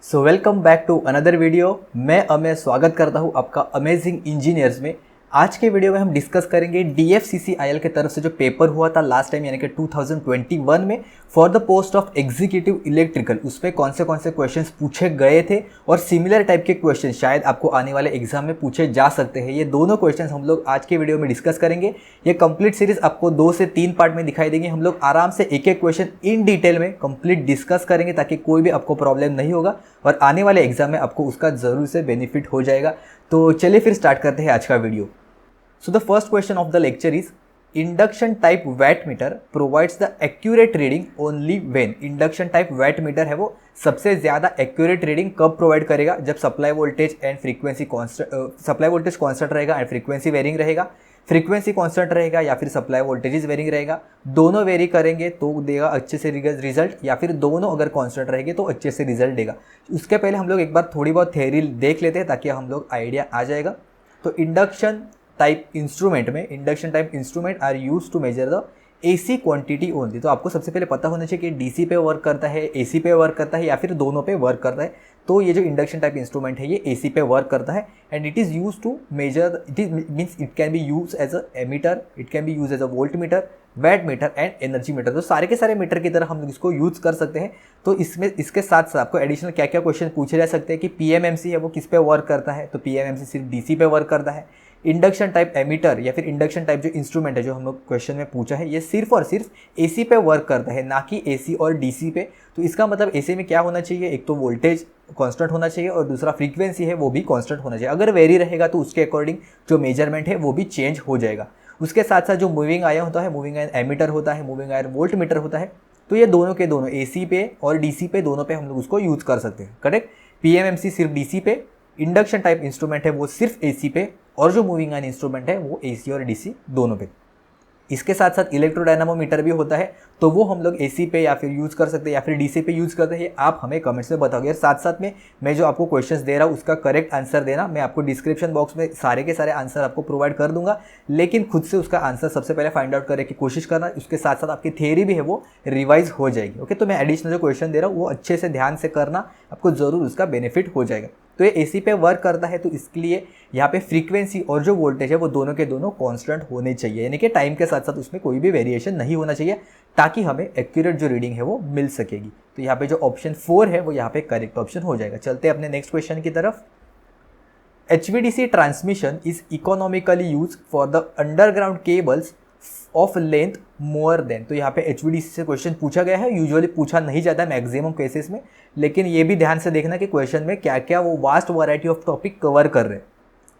So welcome back to another video. मैं अमय स्वागत करता हूं आपका अमेजिंग इंजीनियर्स में। आज के वीडियो में हम डिस्कस करेंगे DFCCIL की तरफ से जो पेपर हुआ था लास्ट टाइम यानी कि 2021 में for the post of executive electrical, उस पर कौन से क्वेश्चंस पूछे गए थे और सिमिलर टाइप के क्वेश्चन शायद आपको आने वाले एग्जाम में पूछे जा सकते हैं। ये दोनों क्वेश्चंस हम लोग आज के वीडियो में डिस्कस करेंगे। ये कंप्लीट सीरीज आपको 2 से 3 पार्ट में दिखाई देंगे। हम लोग आराम से एक एक क्वेश्चन इन डिटेल में कंप्लीट डिस्कस करेंगे ताकि कोई भी आपको प्रॉब्लम नहीं होगा और आने वाले एग्जाम में आपको उसका जरूर से बेनिफिट हो जाएगा। तो चलिए फिर स्टार्ट करते हैं आज का video. So the first question of the lecture is induction type wattmeter provides the accurate reading only when induction type wattmeter है वो सबसे ज़्यादा accurate reading कब provide करेगा? जब supply voltage and frequency supply voltage constant रहेगा and frequency varying रहेगा, frequency constant रहेगा या फिर सप्लाई वोल्टेज वेरिंग रहेगा। दोनों वेरी करेंगे तो देगा अच्छे से रिजल्ट, या फिर दोनों अगर कॉन्स्टेंट रहेंगे तो अच्छे से रिजल्ट देगा। उसके पहले हम लोग एक बार थोड़ी बहुत थ्योरी देख लेते हैं ताकि हम लोग आइडिया आ जाएगा। तो induction type instrument are use to measure the AC quantity only. तो आपको सबसे पहले पता होना चाहिए कि DC पे वर्क करता है, AC पे वर्क करता है या फिर दोनों पे वर्क करता है। तो ये जो इंडक्शन टाइप इंस्ट्रूमेंट है ये AC पे वर्क करता है and it is use to measure, it can be use as a ammeter, it can be use as a volt meter, watt meter and energy meter. तो सारे के सारे metre की तरह हम लोग इसको यूज कर सकते हैं। तो इसमें इसके साथ साथ आपको एडिशनल क्या क्या क्वेश्चन पूछे जा सकते हैं कि PMMC है वो किस पे वर्क करता है? तो PMMC सिर्फ DC पे वर्क करता है। इंडक्शन टाइप एमीटर या फिर इंडक्शन टाइप जो इंस्ट्रूमेंट है जो हम लोग क्वेश्चन में पूछा है ये सिर्फ और सिर्फ AC पे वर्क करता है, ना कि AC और DC पे। तो इसका मतलब AC में क्या होना चाहिए? एक तो वोल्टेज कांस्टेंट होना चाहिए और दूसरा फ्रीक्वेंसी है वो भी कांस्टेंट होना चाहिए। अगर वेरी रहेगा तो उसके अकॉर्डिंग जो मेजरमेंट है वो भी चेंज हो जाएगा। उसके साथ साथ जो मूविंग आयन होता है, मूविंग आयन एमीटर होता है, मूविंग आयन वोल्ट मीटर होता है। तो ये दोनों के दोनों AC पे और DC पे दोनों पे हम लोग उसको यूज कर सकते हैं। करेक्ट। PMMC सिर्फ DC पे, इंडक्शन टाइप इंस्ट्रूमेंट है वो सिर्फ AC पे और जो मूविंग आयन इंस्ट्रूमेंट है वो AC और DC दोनों पे। इसके साथ साथ इलेक्ट्रोडायनामोमीटर भी होता है तो वो हम लोग AC पे या फिर यूज़ कर सकते हैं या फिर DC पे यूज़ करते हैं। आप हमें कमेंट्स में बताओगे। साथ साथ में मैं जो आपको क्वेश्चंस दे रहा हूँ उसका करेक्ट आंसर देना। मैं आपको डिस्क्रिप्शन बॉक्स में सारे के सारे आंसर आपको प्रोवाइड कर दूंगा, लेकिन खुद से उसका आंसर सबसे पहले फाइंड आउट करने की कोशिश करना। उसके साथ साथ आपकी थियरी भी है वो रिवाइज हो जाएगी। ओके, तो मैं एडिशनल जो क्वेश्चन दे रहा हूँ वो अच्छे से ध्यान से करना, आपको ज़रूर उसका बेनिफिट हो जाएगा। तो ये AC पे वर्क करता है तो इसके लिए यहाँ पे फ्रीक्वेंसी और जो वोल्टेज है वो दोनों के दोनों कांस्टेंट होने चाहिए, यानी कि टाइम के साथ साथ उसमें कोई भी वेरिएशन नहीं होना चाहिए ताकि हमें एक्यूरेट जो रीडिंग है वो मिल सकेगी। तो यहाँ पे जो ऑप्शन 4 है वो यहाँ पे करेक्ट ऑप्शन हो जाएगा। चलते हैं अपने नेक्स्ट क्वेश्चन की तरफ। HVDC transmission is economically use for the underground cables of length more than. तो यहाँ पे HVDC से क्वेश्चन पूछा गया है। यूजुअली पूछा नहीं जाता है मैक्सिमम केसेस में, लेकिन ये भी ध्यान से देखना कि क्वेश्चन में क्या क्या वो vast variety of topic cover कर रहे हैं।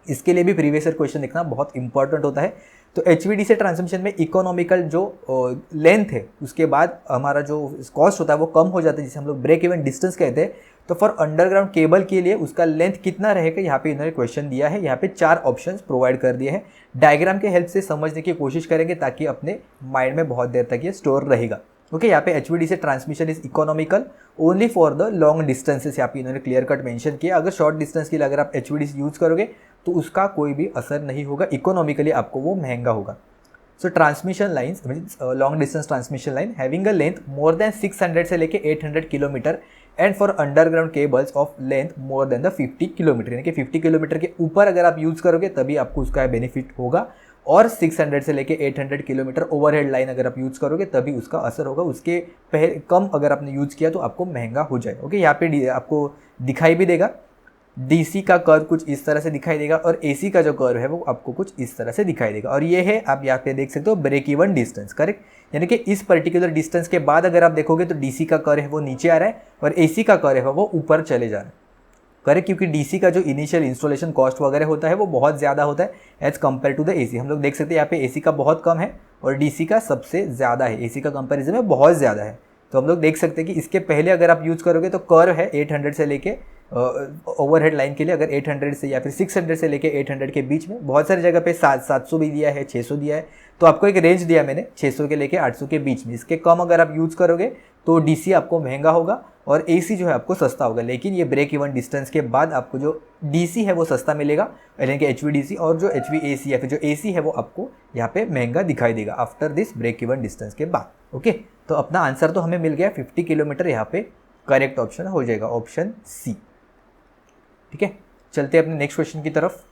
इसके लिए भी प्रीवियस ईयर क्वेश्चन देखना बहुत इंपॉर्टेंट होता है। तो HVDC ट्रांसमिशन में इकोनॉमिकल जो लेंथ है उसके बाद हमारा जो कॉस्ट होता है वो कम हो जाता है, जिसे हम लोग ब्रेक इवन डिस्टेंस कहते हैं। तो फॉर अंडरग्राउंड केबल के लिए उसका लेंथ कितना रहेगा यहाँ पे इन्होंने क्वेश्चन दिया है। यहाँ पे 4 ऑप्शंस प्रोवाइड कर दिए हैं। डायग्राम के हेल्प से समझने की कोशिश करेंगे ताकि अपने माइंड में बहुत देर तक ये स्टोर रहेगा। ओके, यहाँ पे HVDC transmission is economical only for the long distances, यहाँ पे इन्होंने क्लियर कट मेंशन किया। अगर शॉर्ट डिस्टेंस के लिए अगर आप HVDC यूज करोगे तो उसका कोई भी असर नहीं होगा, इकोनॉमिकली आपको वो महंगा होगा। सो transmission lines means long distance transmission line having a length more than 600 से लेके 800 kilometre and for underground cables of length more than the 50 kilometre, यानी कि 50 किलोमीटर के ऊपर अगर आप यूज़ करोगे तभी आपको उसका बेनिफिट होगा, और 600 से लेके 800 किलोमीटर ओवरहेड लाइन अगर आप यूज़ करोगे तभी उसका असर होगा। उसके पहले कम अगर आपने यूज़ किया तो आपको महंगा हो जाएगा। ओके, यहाँ पे आपको दिखाई भी देगा DC का कर्व कुछ इस तरह से दिखाई देगा और AC का जो कर्व है वो आपको कुछ इस तरह से दिखाई देगा। और ये है, आप यहाँ पे देख सकते हो ब्रेक इवन डिस्टेंस। करेक्ट, यानी कि इस पर्टिकुलर डिस्टेंस के बाद अगर आप देखोगे तो DC का कर्व है वो नीचे आ रहा है और AC का कर्व है वो ऊपर चले जा रहा है। करेक्ट, क्योंकि DC का जो इनिशियल इंस्टॉलेशन कॉस्ट वगैरह होता है वो बहुत ज़्यादा होता है as compare to the AC। हम लोग देख सकते हैं यहाँ पे AC का बहुत कम है और DC का सबसे ज़्यादा है, AC का कंपेरिजन में बहुत ज़्यादा है। तो हम लोग देख सकते हैं कि इसके पहले अगर आप यूज़ करोगे तो कर्व है 800 से लेके ओवरहेड लाइन के लिए अगर 800 से या फिर 600 से लेके 800 के बीच में, बहुत सारी जगह पे 700 भी दिया है, 600 दिया है। तो आपको एक रेंज दिया मैंने 600 के लेके 800 के बीच में। इसके कम अगर आप यूज़ करोगे तो DC आपको महंगा होगा और AC जो है आपको सस्ता होगा। लेकिन ये ब्रेक इवन डिस्टेंस के बाद आपको जो DC है वो सस्ता मिलेगा, यानी कि HVDC, और जो HVAC या फिर जो AC है वो आपको यहाँ पे महंगा दिखाई देगा after this break even distance के बाद। ओके, तो अपना आंसर तो हमें मिल गया 50 किलोमीटर यहाँ पे करेक्ट ऑप्शन हो जाएगा ऑप्शन सी। ठीक है, चलते हैं अपने नेक्स्ट क्वेश्चन की तरफ।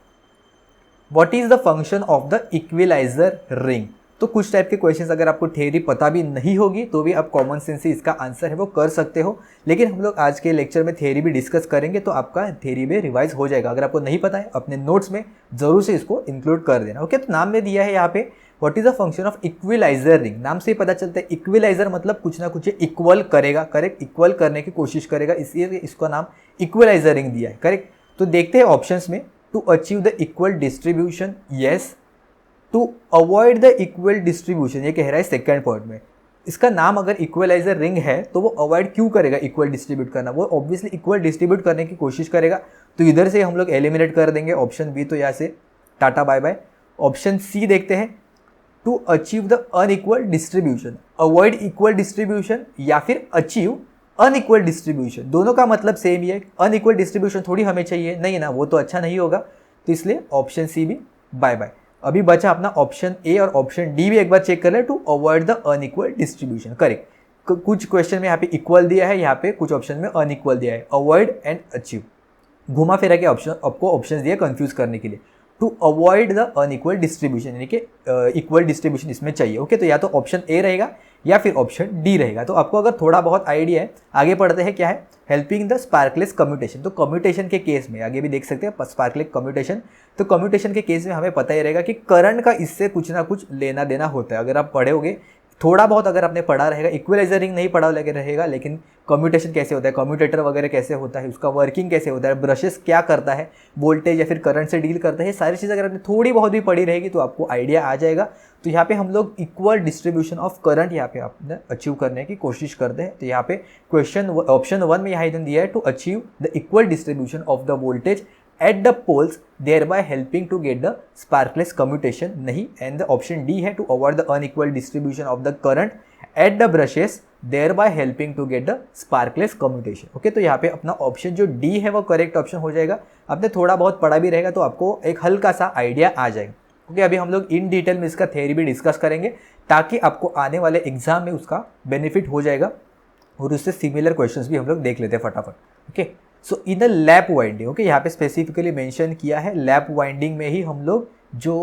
What is the function of the equaliser ring. तो कुछ टाइप के क्वेश्चंस अगर आपको थ्योरी पता भी नहीं होगी तो भी आप कॉमन सेंस से इसका आंसर है वो कर सकते हो, लेकिन हम लोग आज के लेक्चर में थ्योरी भी डिस्कस करेंगे तो आपका थ्योरी भी रिवाइज हो जाएगा। अगर आपको नहीं पता है अपने नोट्स में जरूर से इसको इंक्लूड कर देना। ओके, तो नाम में दिया है यहाँ पे what is the function of equaliser ring. नाम से ही पता चलता है इक्विलाइजर मतलब कुछ ना कुछ इक्वल करेगा, करेक्ट, इक्वल करने की कोशिश करेगा, इसलिए इसका नाम इक्विलाइजर रिंग दिया है। करेक्ट, तो देखते हैं ऑप्शंस में। To achieve the equal distribution, yes. To avoid the equal distribution, ये कह रहा है सेकंड पॉइंट में। इसका नाम अगर इक्वलाइजर रिंग है तो वो अवॉइड क्यों करेगा इक्वल डिस्ट्रीब्यूट करना, वो ऑब्वियसली इक्वल डिस्ट्रीब्यूट करने की कोशिश करेगा। तो इधर से हम लोग एलिमिनेट कर देंगे ऑप्शन बी, तो यहाँ से tata bye bye. Option C देखते हैं, to achieve the unequal distribution, avoid equal distribution या फिर अचीव अनइक्वल डिस्ट्रीब्यूशन, दोनों का मतलब सेम ही है। अनइक्वल डिस्ट्रीब्यूशन थोड़ी हमें चाहिए, नहीं ना, वो तो अच्छा नहीं होगा, तो इसलिए ऑप्शन सी भी बाय बाय। अभी बचा अपना ऑप्शन ए और ऑप्शन डी भी एक बार चेक कर ले। To avoid the unequal distribution, correct. कुछ क्वेश्चन में यहाँ पे इक्वल दिया है, यहाँ पे कुछ ऑप्शन में अनइक्वल दिया है, अवॉइड एंड अचीव, घुमा फिरा के ऑप्शन आपको ऑप्शन दिया कंफ्यूज करने के लिए। To avoid the unequal distribution यानी कि इक्वल डिस्ट्रीब्यूशन इसमें चाहिए। ओके, तो या तो ऑप्शन ए रहेगा या फिर ऑप्शन डी रहेगा। तो आपको अगर थोड़ा बहुत आइडिया है, आगे पढ़ते हैं क्या है, हेल्पिंग द स्पार्कलेस कम्यूटेशन। तो कम्यूटेशन के केस में आगे भी देख सकते हैं स्पार्कलेस कम्यूटेशन। तो कम्यूटेशन के केस में हमें पता ही रहेगा कि करंट का इससे कुछ ना कुछ लेना देना होता है। अगर आप पढ़ोगे थोड़ा बहुत, अगर आपने पढ़ा रहेगा, इक्विलाइजर रिंग नहीं पढ़ा लगे रहेगा, लेकिन कम्यूटेशन कैसे होता है, कम्यूटेटर वगैरह कैसे होता है, उसका वर्किंग कैसे होता है, ब्रशेस क्या करता है, वोल्टेज या फिर करंट से डील करता है, सारी चीज़ अगर आपने थोड़ी बहुत भी पढ़ी रहेगी तो आपको आइडिया आ जाएगा। तो यहाँ पे हम लोग इक्वल डिस्ट्रीब्यूशन ऑफ करंट यहाँ पे आपने अचीव करने की कोशिश करते हैं। तो यहाँ पे क्वेश्चन ऑप्शन 1 में यहाँ दिया है, to achieve the equal distribution of the voltage at the poles thereby helping to get the sparkless commutation, नहीं। and the option D है to avoid the unequal distribution of the current at the brushes thereby helping to get the sparkless commutation। Okay, तो यहाँ पे अपना option जो D है वो correct option हो जाएगा। आपने थोड़ा बहुत पढ़ा भी रहेगा तो आपको एक हल्का सा आइडिया आ जाएगा। ओके, अभी हम लोग इन डिटेल में इसका थ्योरी भी डिस्कस करेंगे ताकि आपको आने वाले एग्जाम में उसका बेनिफिट हो जाएगा, और उससे सिमिलर क्वेश्चंस भी हम लोग देख लेते हैं फटाफट। Okay, so in the lap winding, okay, यहाँ पे स्पेसिफिकली मेंशन किया है लैप वाइंडिंग में ही हम लोग जो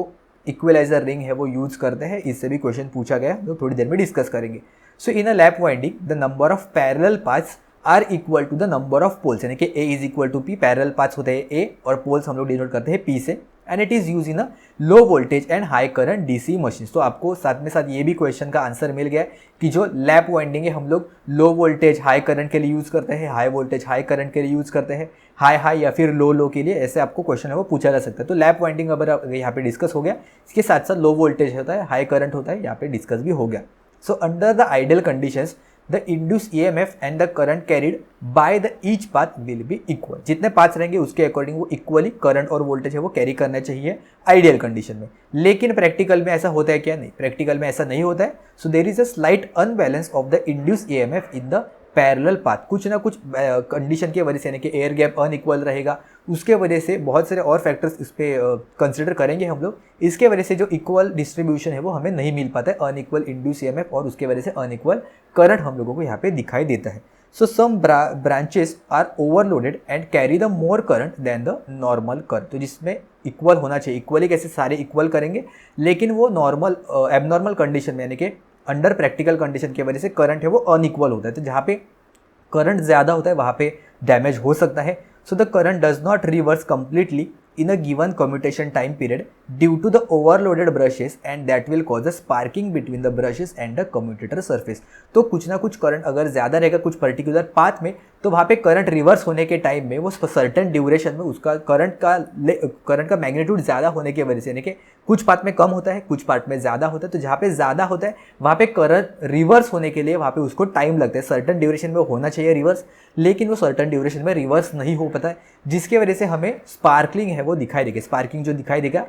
इक्विलाइजर रिंग है वो यूज करते हैं। इससे भी क्वेश्चन पूछा गया, हम लोग थोड़ी देर में डिस्कस करेंगे। So in a lap winding the number of parallel paths are equal to the number of poles, यानी कि A is equal to P, parallel paths होते हैं ए और पोल्स हम लोग डिनोट करते हैं पी से, and it is use in a low voltage and high current DC machine. तो आपको साथ में साथ ये भी क्वेश्चन का आंसर मिल गया है कि जो लैप वाइंडिंग है हम लोग लो वोल्टेज हाई करंट के लिए यूज करते हैं, हाई वोल्टेज हाई करंट के लिए यूज करते हैं, हाई हाई या फिर लो लो के लिए, ऐसे आपको क्वेश्चन है वो पूछा जा सकता है। तो लैप वाइंडिंग अगर यहाँ पे डिस्कस हो गया, इसके साथ साथ लो वोल्टेज होता है, हाई करंट होता है, यहाँ पे डिस्कस भी हो गया। So under the ideal conditions the induced EMF and the current carried by the each path will be equal. जितने पाथ्स रहेंगे उसके अकॉर्डिंग वो इक्वली करंट और वोल्टेज है वो कैरी करना चाहिए आइडियल कंडीशन में। लेकिन प्रैक्टिकल में ऐसा होता है क्या? नहीं, प्रैक्टिकल में ऐसा नहीं होता है। So there is a slight unbalance of the induced EMF in the parallel path. कुछ ना कुछ कंडीशन की वजह से, यानी कि एयर गैप अनइक्वल रहेगा, उसके वजह से बहुत सारे और फैक्टर्स इस पर कंसिडर करेंगे हम लोग। इसके वजह से जो इक्वल डिस्ट्रीब्यूशन है वो हमें नहीं मिल पाता है, अनइक्वल इंड्यूस ईएमएफ, और उसके वजह से अनइक्वल करंट हम लोगों को यहाँ पे दिखाई देता है। So some branches are overloaded and carry the more current than the normal current. तो जिसमें इक्वल होना चाहिए, इक्वली कैसे सारे इक्वल करेंगे, लेकिन वो नॉर्मल एबनॉर्मल कंडीशन में, यानी कि अंडर प्रैक्टिकल कंडीशन की वजह से करंट है वो अनइक्वल होता है। तो जहाँ पे करंट ज़्यादा होता है वहाँ पे डैमेज हो सकता है। So the current does not reverse completely in a given commutation time period due to the overloaded brushes and that will cause a sparking between the brushes and the commutator surface। तो कुछ ना कुछ current अगर ज़्यादा रहेगा कुछ particular path में, तो वहाँ पे करंट रिवर्स होने के टाइम में वो सर्टेन ड्यूरेशन में उसका करंट का मैग्नीट्यूड ज़्यादा होने की वजह से, यानी कि कुछ पार्ट में कम होता है, कुछ पार्ट में ज़्यादा होता है। तो जहाँ पे ज़्यादा होता है वहाँ पे करंट रिवर्स होने के लिए वहाँ पे उसको टाइम लगता है। सर्टेन ड्यूरेशन में होना चाहिए रिवर्स, लेकिन वो सर्टेन ड्यूरेशन में रिवर्स नहीं हो पाता है, जिसके वजह से हमें स्पार्कलिंग है वो दिखाई देगा। स्पार्किंग जो दिखाई देगा,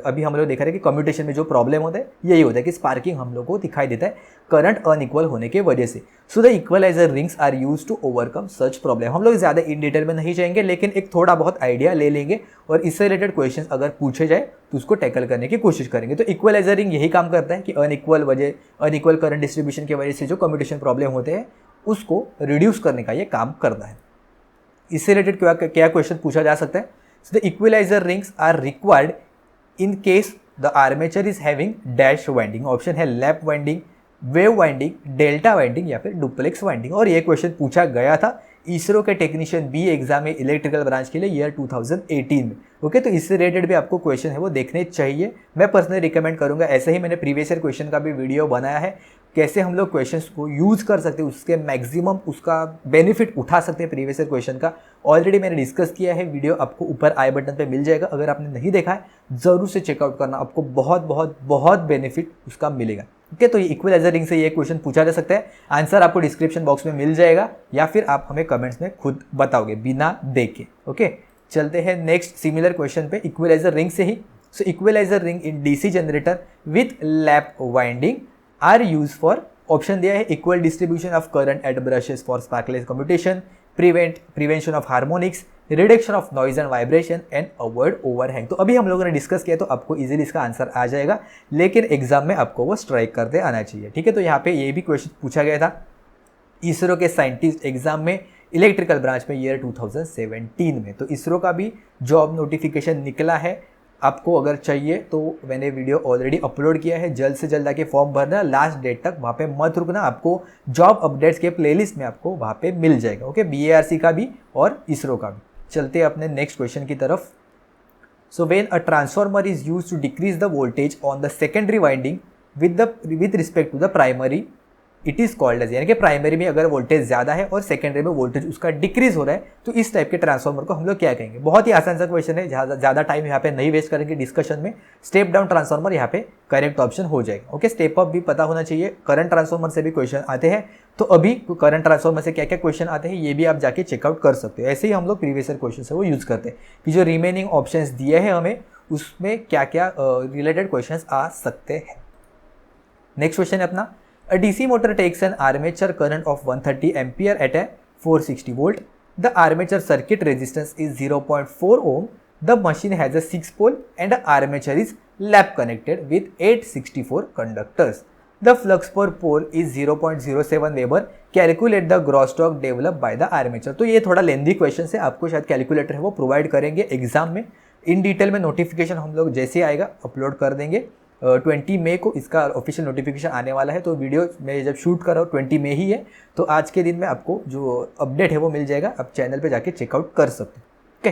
अभी हम लोग देखा रहे कि कम्यूटेशन में जो प्रॉब्लम होता है यही होता है कि स्पार्किंग हम लोग को दिखाई देता है करंट अनइक्वल होने के वजह से। So the equaliser rings are use to overcome such problem. हम लोग ज़्यादा इन डिटेल में नहीं जाएंगे, लेकिन एक थोड़ा बहुत आइडिया ले लेंगे और इससे रिलेटेड क्वेश्चन अगर पूछे जाए तो उसको टैकल करने की कोशिश करेंगे। तो इक्वलाइजर रिंग यही काम करता है कि अनइक्वल करंट डिस्ट्रीब्यूशन की वजह से जो कम्यूटेशन प्रॉब्लम होते हैं उसको रिड्यूस करने का ये काम करता है। इससे रिलेटेड क्या क्वेश्चन पूछा जा सकता है? The equaliser rings are required in case the armature is having dash winding. Option है lap winding, wave winding, delta winding या फिर डुप्लेक्स वाइंडिंग। और ये क्वेश्चन पूछा गया था इसरो के टेक्नीशियन बी एग्जाम में इलेक्ट्रिकल ब्रांच के लिए ईयर 2018 में। ओके, तो इससे रिलेटेड भी आपको क्वेश्चन है वो देखने चाहिए। मैं पर्सनली रिकमेंड करूंगा, ऐसे ही मैंने प्रीवियस ईयर क्वेश्चन का भी वीडियो बनाया है, कैसे हम लोग क्वेश्चंस को यूज़ कर सकते हैं, उसके मैक्सिमम उसका बेनिफिट उठा सकते हैं प्रीवियस ईयर क्वेश्चन का। ऑलरेडी मैंने डिस्कस किया है, वीडियो आपको ऊपर आई बटन पे मिल जाएगा। अगर आपने नहीं देखा है ज़रूर से चेकआउट करना, आपको बहुत बहुत बहुत बेनिफिट उसका मिलेगा। ओके, तो ये इक्विलाइजर रिंग से ये क्वेश्चन पूछा जा सकता है। आंसर आपको डिस्क्रिप्शन बॉक्स में मिल जाएगा या फिर आप हमें कमेंट्स में खुद बताओगे बिना देखे। ओके, चलते हैं नेक्स्ट सिमिलर क्वेश्चन पे इक्विलाइजर रिंग से ही। So equaliser ring in DC generator with lap winding are use for, option दिया है equal distribution of current at brushes for sparkless commutation, prevention of harmonics, reduction of noise and vibration and avoid overhang. तो अभी हम लोगों ने discuss किया तो आपको इजीली इसका आंसर आ जाएगा, लेकिन एग्जाम में आपको वो स्ट्राइक करते आना चाहिए। ठीक है, तो यहाँ पे ये भी क्वेश्चन पूछा गया था इसरो के साइंटिस्ट एग्जाम में इलेक्ट्रिकल ब्रांच में ईयर 2017 में। तो इसरो का भी जॉब नोटिफिकेशन निकला है, आपको अगर चाहिए तो मैंने वीडियो ऑलरेडी अपलोड किया है, जल्द से जल्द आके फॉर्म भरना, लास्ट डेट तक वहाँ पे मत रुकना, आपको जॉब अपडेट्स के प्लेलिस्ट में आपको वहाँ पे मिल जाएगा। ओके, BARC का भी और इसरो का भी। चलते हैं अपने नेक्स्ट क्वेश्चन की तरफ। So when a transformer is used to decrease the voltage on the secondary winding with respect to the primary, it is called as, यानी कि प्राइमरी में अगर वोल्टेज ज़्यादा है और सेकेंडरी में वोल्टेज उसका डिक्रीज हो रहा है तो इस टाइप के ट्रांसफार्मर को हम लोग क्या कहेंगे? बहुत ही आसान सा क्वेश्चन है, ज़्यादा टाइम यहाँ पे नहीं वेस्ट करेंगे डिस्कशन में। स्टेप डाउन ट्रांसफार्मर यहाँ पे करेक्ट ऑप्शन हो जाएगा। ओके, स्टेप अप भी पता होना चाहिए, करंट ट्रांसफार्मर से भी क्वेश्चन आते हैं, तो अभी करंट ट्रांसफार्मर से क्या क्या क्वेश्चन आते हैं ये भी आप जाके चेकआउट कर सकते हो। ऐसे ही हम लोग प्रीवियस ईयर क्वेश्चन से वो यूज़ करते हैं कि जो रिमेनिंग ऑप्शन दिए हैं हमें उसमें क्या क्या रिलेटेड क्वेश्चन आ सकते हैं। नेक्स्ट क्वेश्चन है अपना, a DC motor takes an armature current of 130 ampere at a 460 volt. The armature circuit resistance is 0.4 ohm. The machine has a 6 pole and the armature is lap connected with 864 conductors. The flux per pole is 0.07 Weber. Calculate the gross torque developed by the armature. तो ये थोड़ा lengthy question है, आपको शायद calculator है वो provide करेंगे exam में। इन डिटेल में नोटिफिकेशन हम लोग जैसे आएगा अपलोड कर देंगे। 20 मई को इसका ऑफिशियल नोटिफिकेशन आने वाला है, तो वीडियो मैं जब शूट कर रहा हूँ 20 मई ही है, तो आज के दिन में आपको जो अपडेट है वो मिल जाएगा, आप चैनल पे जाके चेकआउट कर सकते हैं। ओके,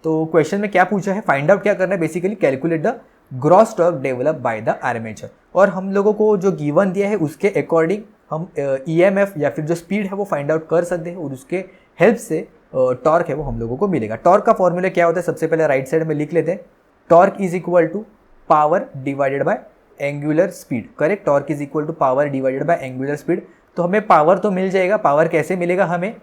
तो क्वेश्चन में क्या पूछा है, फाइंड आउट क्या करना है, basically calculate the gross torque develop by the armature. और हम लोगों को जो गिवन दिया है उसके अकॉर्डिंग हम EMF या फिर जो स्पीड है वो फाइंड आउट कर सकते हैं और उसके हेल्प से टॉर्क है वो हम लोगों को मिलेगा। टॉर्क का फॉर्मूला क्या होता है, सबसे पहले राइट साइड में लिख लेते हैं, torque is equal to power divided by angular speed. Correct, torque is equal to power divided by angular speed. तो हमें पावर तो मिल जाएगा, पावर कैसे मिलेगा हमें,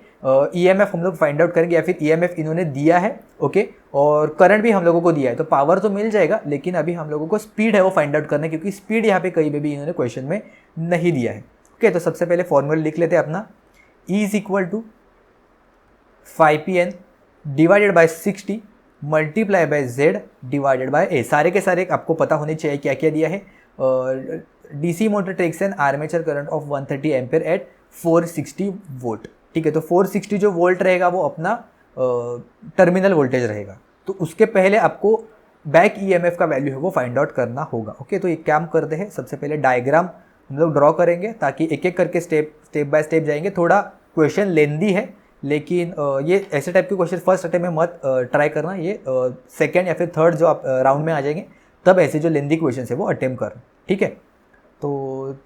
EMF हम लोग फाइंड आउट करेंगे या फिर EMF इन्होंने दिया है। ओके, और करंट भी हम लोगों को दिया है, तो पावर तो मिल जाएगा, लेकिन अभी हम लोगों को स्पीड है वो फाइंड आउट करना है, क्योंकि स्पीड यहाँ पे कहीं भी इन्होंने क्वेश्चन में नहीं दिया है। ओके, तो सबसे पहले फॉर्मूला लिख लेते हैं अपना, E is equal to 5PN divided by 60 multiply by Z divided by A। सारे के सारे आपको पता होने चाहिए क्या क्या दिया है। DC motor takes an armature current of 130 ampere at 460 volt. ठीक है, तो 460 जो वोल्ट रहेगा वो अपना टर्मिनल वोल्टेज रहेगा, तो उसके पहले आपको बैक EMF का वैल्यू है वो फाइंड आउट करना होगा। ओके, तो ये काम करते हैं, सबसे पहले डायग्राम हम लोग ड्रॉ करेंगे ताकि एक एक करके स्टेप बाय स्टेप जाएंगे। थोड़ा क्वेश्चन लेंदी है, लेकिन ये ऐसे टाइप के क्वेश्चन फर्स्ट अटेम्प्ट में मत ट्राई करना, ये सेकंड या फिर थर्ड जो आप राउंड में आ जाएंगे तब ऐसे जो लेंदी क्वेश्चन है वो अटेम्प्ट करना। ठीक है, तो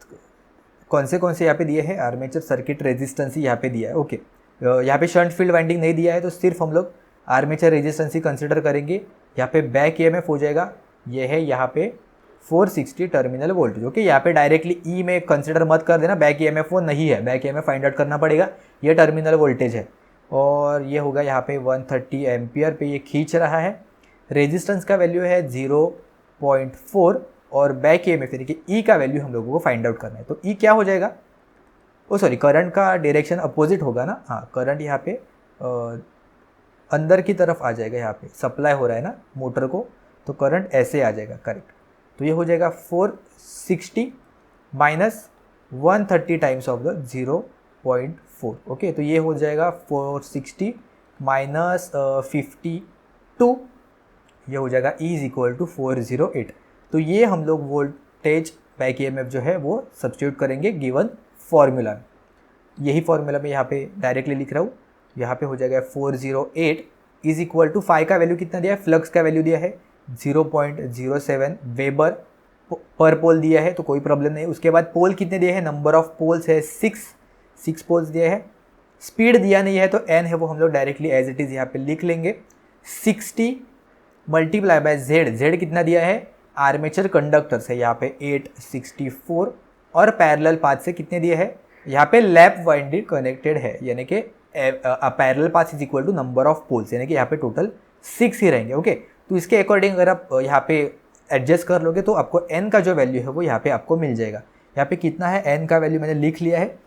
कौन से यहाँ पे दिए हैं, आर्मेचर सर्किट रेजिस्टेंस यहाँ पे दिया है। ओके, यहाँ पे शंट फील्ड वाइंडिंग नहीं दिया है, तो सिर्फ हम लोग आर्मेचर रेजिस्टेंस ही कंसिडर करेंगे। यहाँ पे बैक EMF हो जाएगा, ये है यहाँ पे 460 टर्मिनल वोल्टेज। ओके, यहाँ पे डायरेक्टली ई में कंसिडर मत कर देना, बैक EMF वो नहीं है, बैक EMF फाइंड आउट करना पड़ेगा, ये टर्मिनल वोल्टेज है। और ये होगा यहाँ पे 130 एम्पियर पे ये खींच रहा है। रेजिस्टेंस का वैल्यू है 0.4 और बैक EMF यानी कि ई का वैल्यू हम लोगों को फाइंड आउट करना है। तो ई क्या हो जाएगा, करंट का डायरेक्शन अपोजिट होगा ना। हाँ, करंट यहाँ पे अंदर की तरफ आ जाएगा, यहाँ पे सप्लाई हो रहा है ना मोटर को, तो करंट ऐसे आ जाएगा। करेक्ट, तो ये हो जाएगा 460 minus 130 times of the 0.4। Okay, तो ये हो जाएगा 460 माइनस 52, ये हो जाएगा E इज इक्वल टू 408। तो ये हम लोग वोल्टेज बैक EMF जो है वो सब्स्टिट्यूट करेंगे गिवन फॉर्मूला में। यही फॉर्मूला मैं यहाँ पे डायरेक्टली लिख रहा हूँ। यहाँ पे हो जाएगा 408 इज इक्वल टू फाई का वैल्यू कितना दिया है, फ्लक्स का वैल्यू दिया है 0.07 वेबर पर पोल दिया है, तो कोई प्रॉब्लम नहीं। उसके बाद पोल कितने दिए हैं, नंबर ऑफ पोल्स है 6 पोल्स दिए हैं। स्पीड दिया नहीं है तो n है वो हम लोग डायरेक्टली एज इट इज़ यहाँ पे लिख लेंगे। 60 मल्टीप्लाई बाय z कितना दिया है, आर्मेचर कंडक्टर्स है यहाँ पे 864, और पैरेलल पाथ से कितने दिए हैं, यहाँ पे लैप वाइंडिंग कनेक्टेड है, यानी कि parallel path is equal to number of poles, यानी कि यहाँ पे टोटल 6 ही रहेंगे। ओके, तो इसके अकॉर्डिंग अगर आप यहाँ पे एडजस्ट कर लोगे तो आपको n का जो वैल्यू है वो यहाँ पे आपको मिल जाएगा। यहाँ पे कितना है n का वैल्यू मैंने लिख लिया है।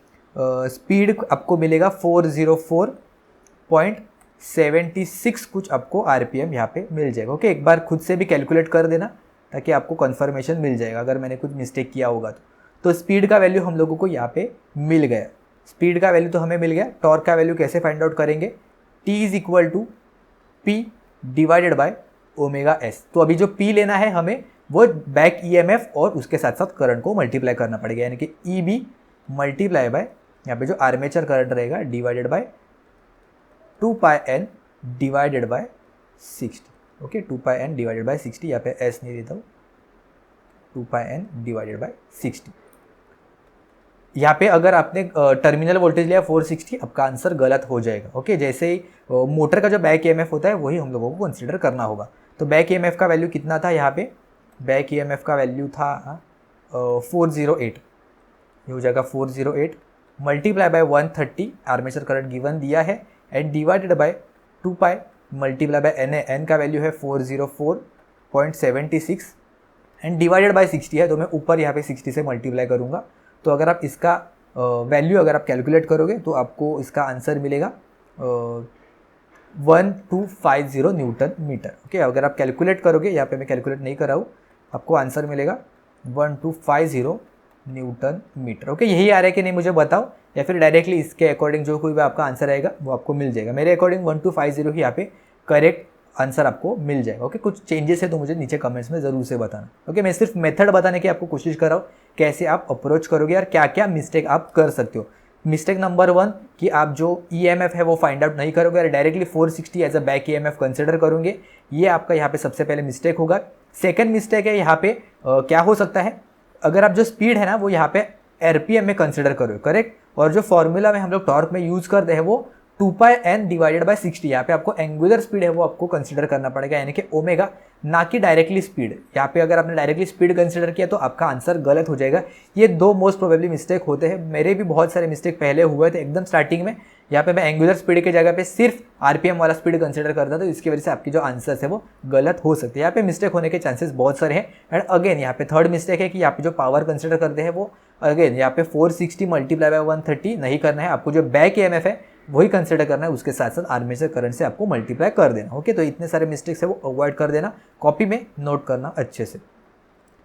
स्पीड आपको मिलेगा 404.76 कुछ आपको RPM यहाँ पे मिल जाएगा। ओके, एक बार खुद से भी कैलकुलेट कर देना ताकि आपको कन्फर्मेशन मिल जाएगा अगर मैंने कुछ मिस्टेक किया होगा तो स्पीड का वैल्यू हम लोगों को यहाँ पे मिल गया। स्पीड का वैल्यू तो हमें मिल गया। टॉर्क का वैल्यू कैसे फाइंड आउट करेंगे, T is equal to P divided by omega S। तो अभी जो P लेना है हमें वो बैक EMF और उसके साथ साथ करंट को मल्टीप्लाई करना पड़ेगा, यानी कि EB मल्टीप्लाई बाय यहाँ पे जो आर्मेचर करंट रहेगा divided by 2πn divided by 60। Okay, 2πn divided by 60, यहाँ पे S नहीं देता हूँ, 2πn डिवाइडेड बाय 60। यहाँ पे अगर आपने टर्मिनल वोल्टेज लिया 460, आपका आंसर गलत हो जाएगा। ओके, जैसे ही मोटर का जो बैक EMF होता है वही हम लोगों को कंसीडर करना होगा। तो बैक EMF का वैल्यू कितना था, यहाँ पे बैक EMF का वैल्यू था 408, ये हो जाएगा 408 multiply by 130, armature current given दिया है, and divided by 2π multiply by n का वैल्यू है 404.76 एंड डिवाइडेड बाय 60 है, तो मैं ऊपर यहाँ पे 60 से मल्टीप्लाई करूँगा। तो अगर आप इसका वैल्यू अगर आप कैलकुलेट करोगे तो आपको इसका आंसर मिलेगा 1250 न्यूटन मीटर। ओके, अगर आप कैलकुलेट करोगे, यहाँ पे मैं कैलकुलेट नहीं कर रहा हूँ, आपको आंसर मिलेगा 1250 न्यूटन मीटर। ओके, यही आ रहा है कि नहीं मुझे बताओ, या फिर डायरेक्टली इसके अकॉर्डिंग जो कोई भी आपका आंसर आएगा वो आपको मिल जाएगा। मेरे अकॉर्डिंग 1250 ही यहाँ पे करेक्ट आंसर आपको मिल जाएगा। ओके, कुछ चेंजेस है तो मुझे नीचे कमेंट्स में ज़रूर से बताना। ओके, मैं सिर्फ मेथड बताने की आपको कोशिश कर रहा हूँ, कैसे आप अप्रोच करोगे और क्या क्या मिस्टेक आप कर सकते हो। मिस्टेक नंबर 1 कि आप जो EMF है वो फाइंड आउट नहीं करोगे और directly 460 as a back EMF consider करोगे, ये आपका यहाँ पे सबसे पहले मिस्टेक होगा। सेकेंड मिस्टेक है यहाँ पे क्या हो सकता है, अगर आप जो स्पीड है ना वो यहाँ पे RPM में कंसिडर करोगे, करेक्ट, और जो फॉर्मूला में हम लोग टॉर्क में यूज़ करते हैं वो 2πn डिवाइडेड बाय 60, यहाँ पे आपको एंगुलर स्पीड है वो आपको कंसिडर करना पड़ेगा, यानी कि ओमेगा, ना कि डायरेक्टली स्पीड। यहाँ पे अगर आपने डायरेक्टली स्पीड कंसिडर किया तो आपका आंसर गलत हो जाएगा। ये 2 मोस्ट प्रोबेबली मिस्टेक होते हैं, मेरे भी बहुत सारे मिस्टेक पहले हुए थे एकदम स्टार्टिंग में। यहाँ पे मैं एंगुलर स्पीड की जगह पे सिर्फ RPM वाला स्पीड कंसिडर करता था, तो इसकी वजह से आपकी जो आंसर्स है वो गलत हो सकते हैं। यहाँ पे मिस्टेक होने के चांसेस बहुत सारे हैं। एंड अगेन यहाँ पे थर्ड मिस्टेक है कि यहाँ पे जो पावर कंसिडर करते हैं वो अगेन यहाँ पे 460 मल्टीप्लाई बाय 130 नहीं करना है, आपको जो बैक EMF है वही कंसिडर करना है, उसके साथ साथ आर्मेचर करंट से आपको मल्टीप्लाई कर देना। ओके, तो इतने सारे मिस्टेक्स है वो अवॉइड कर देना, कॉपी में नोट करना अच्छे से।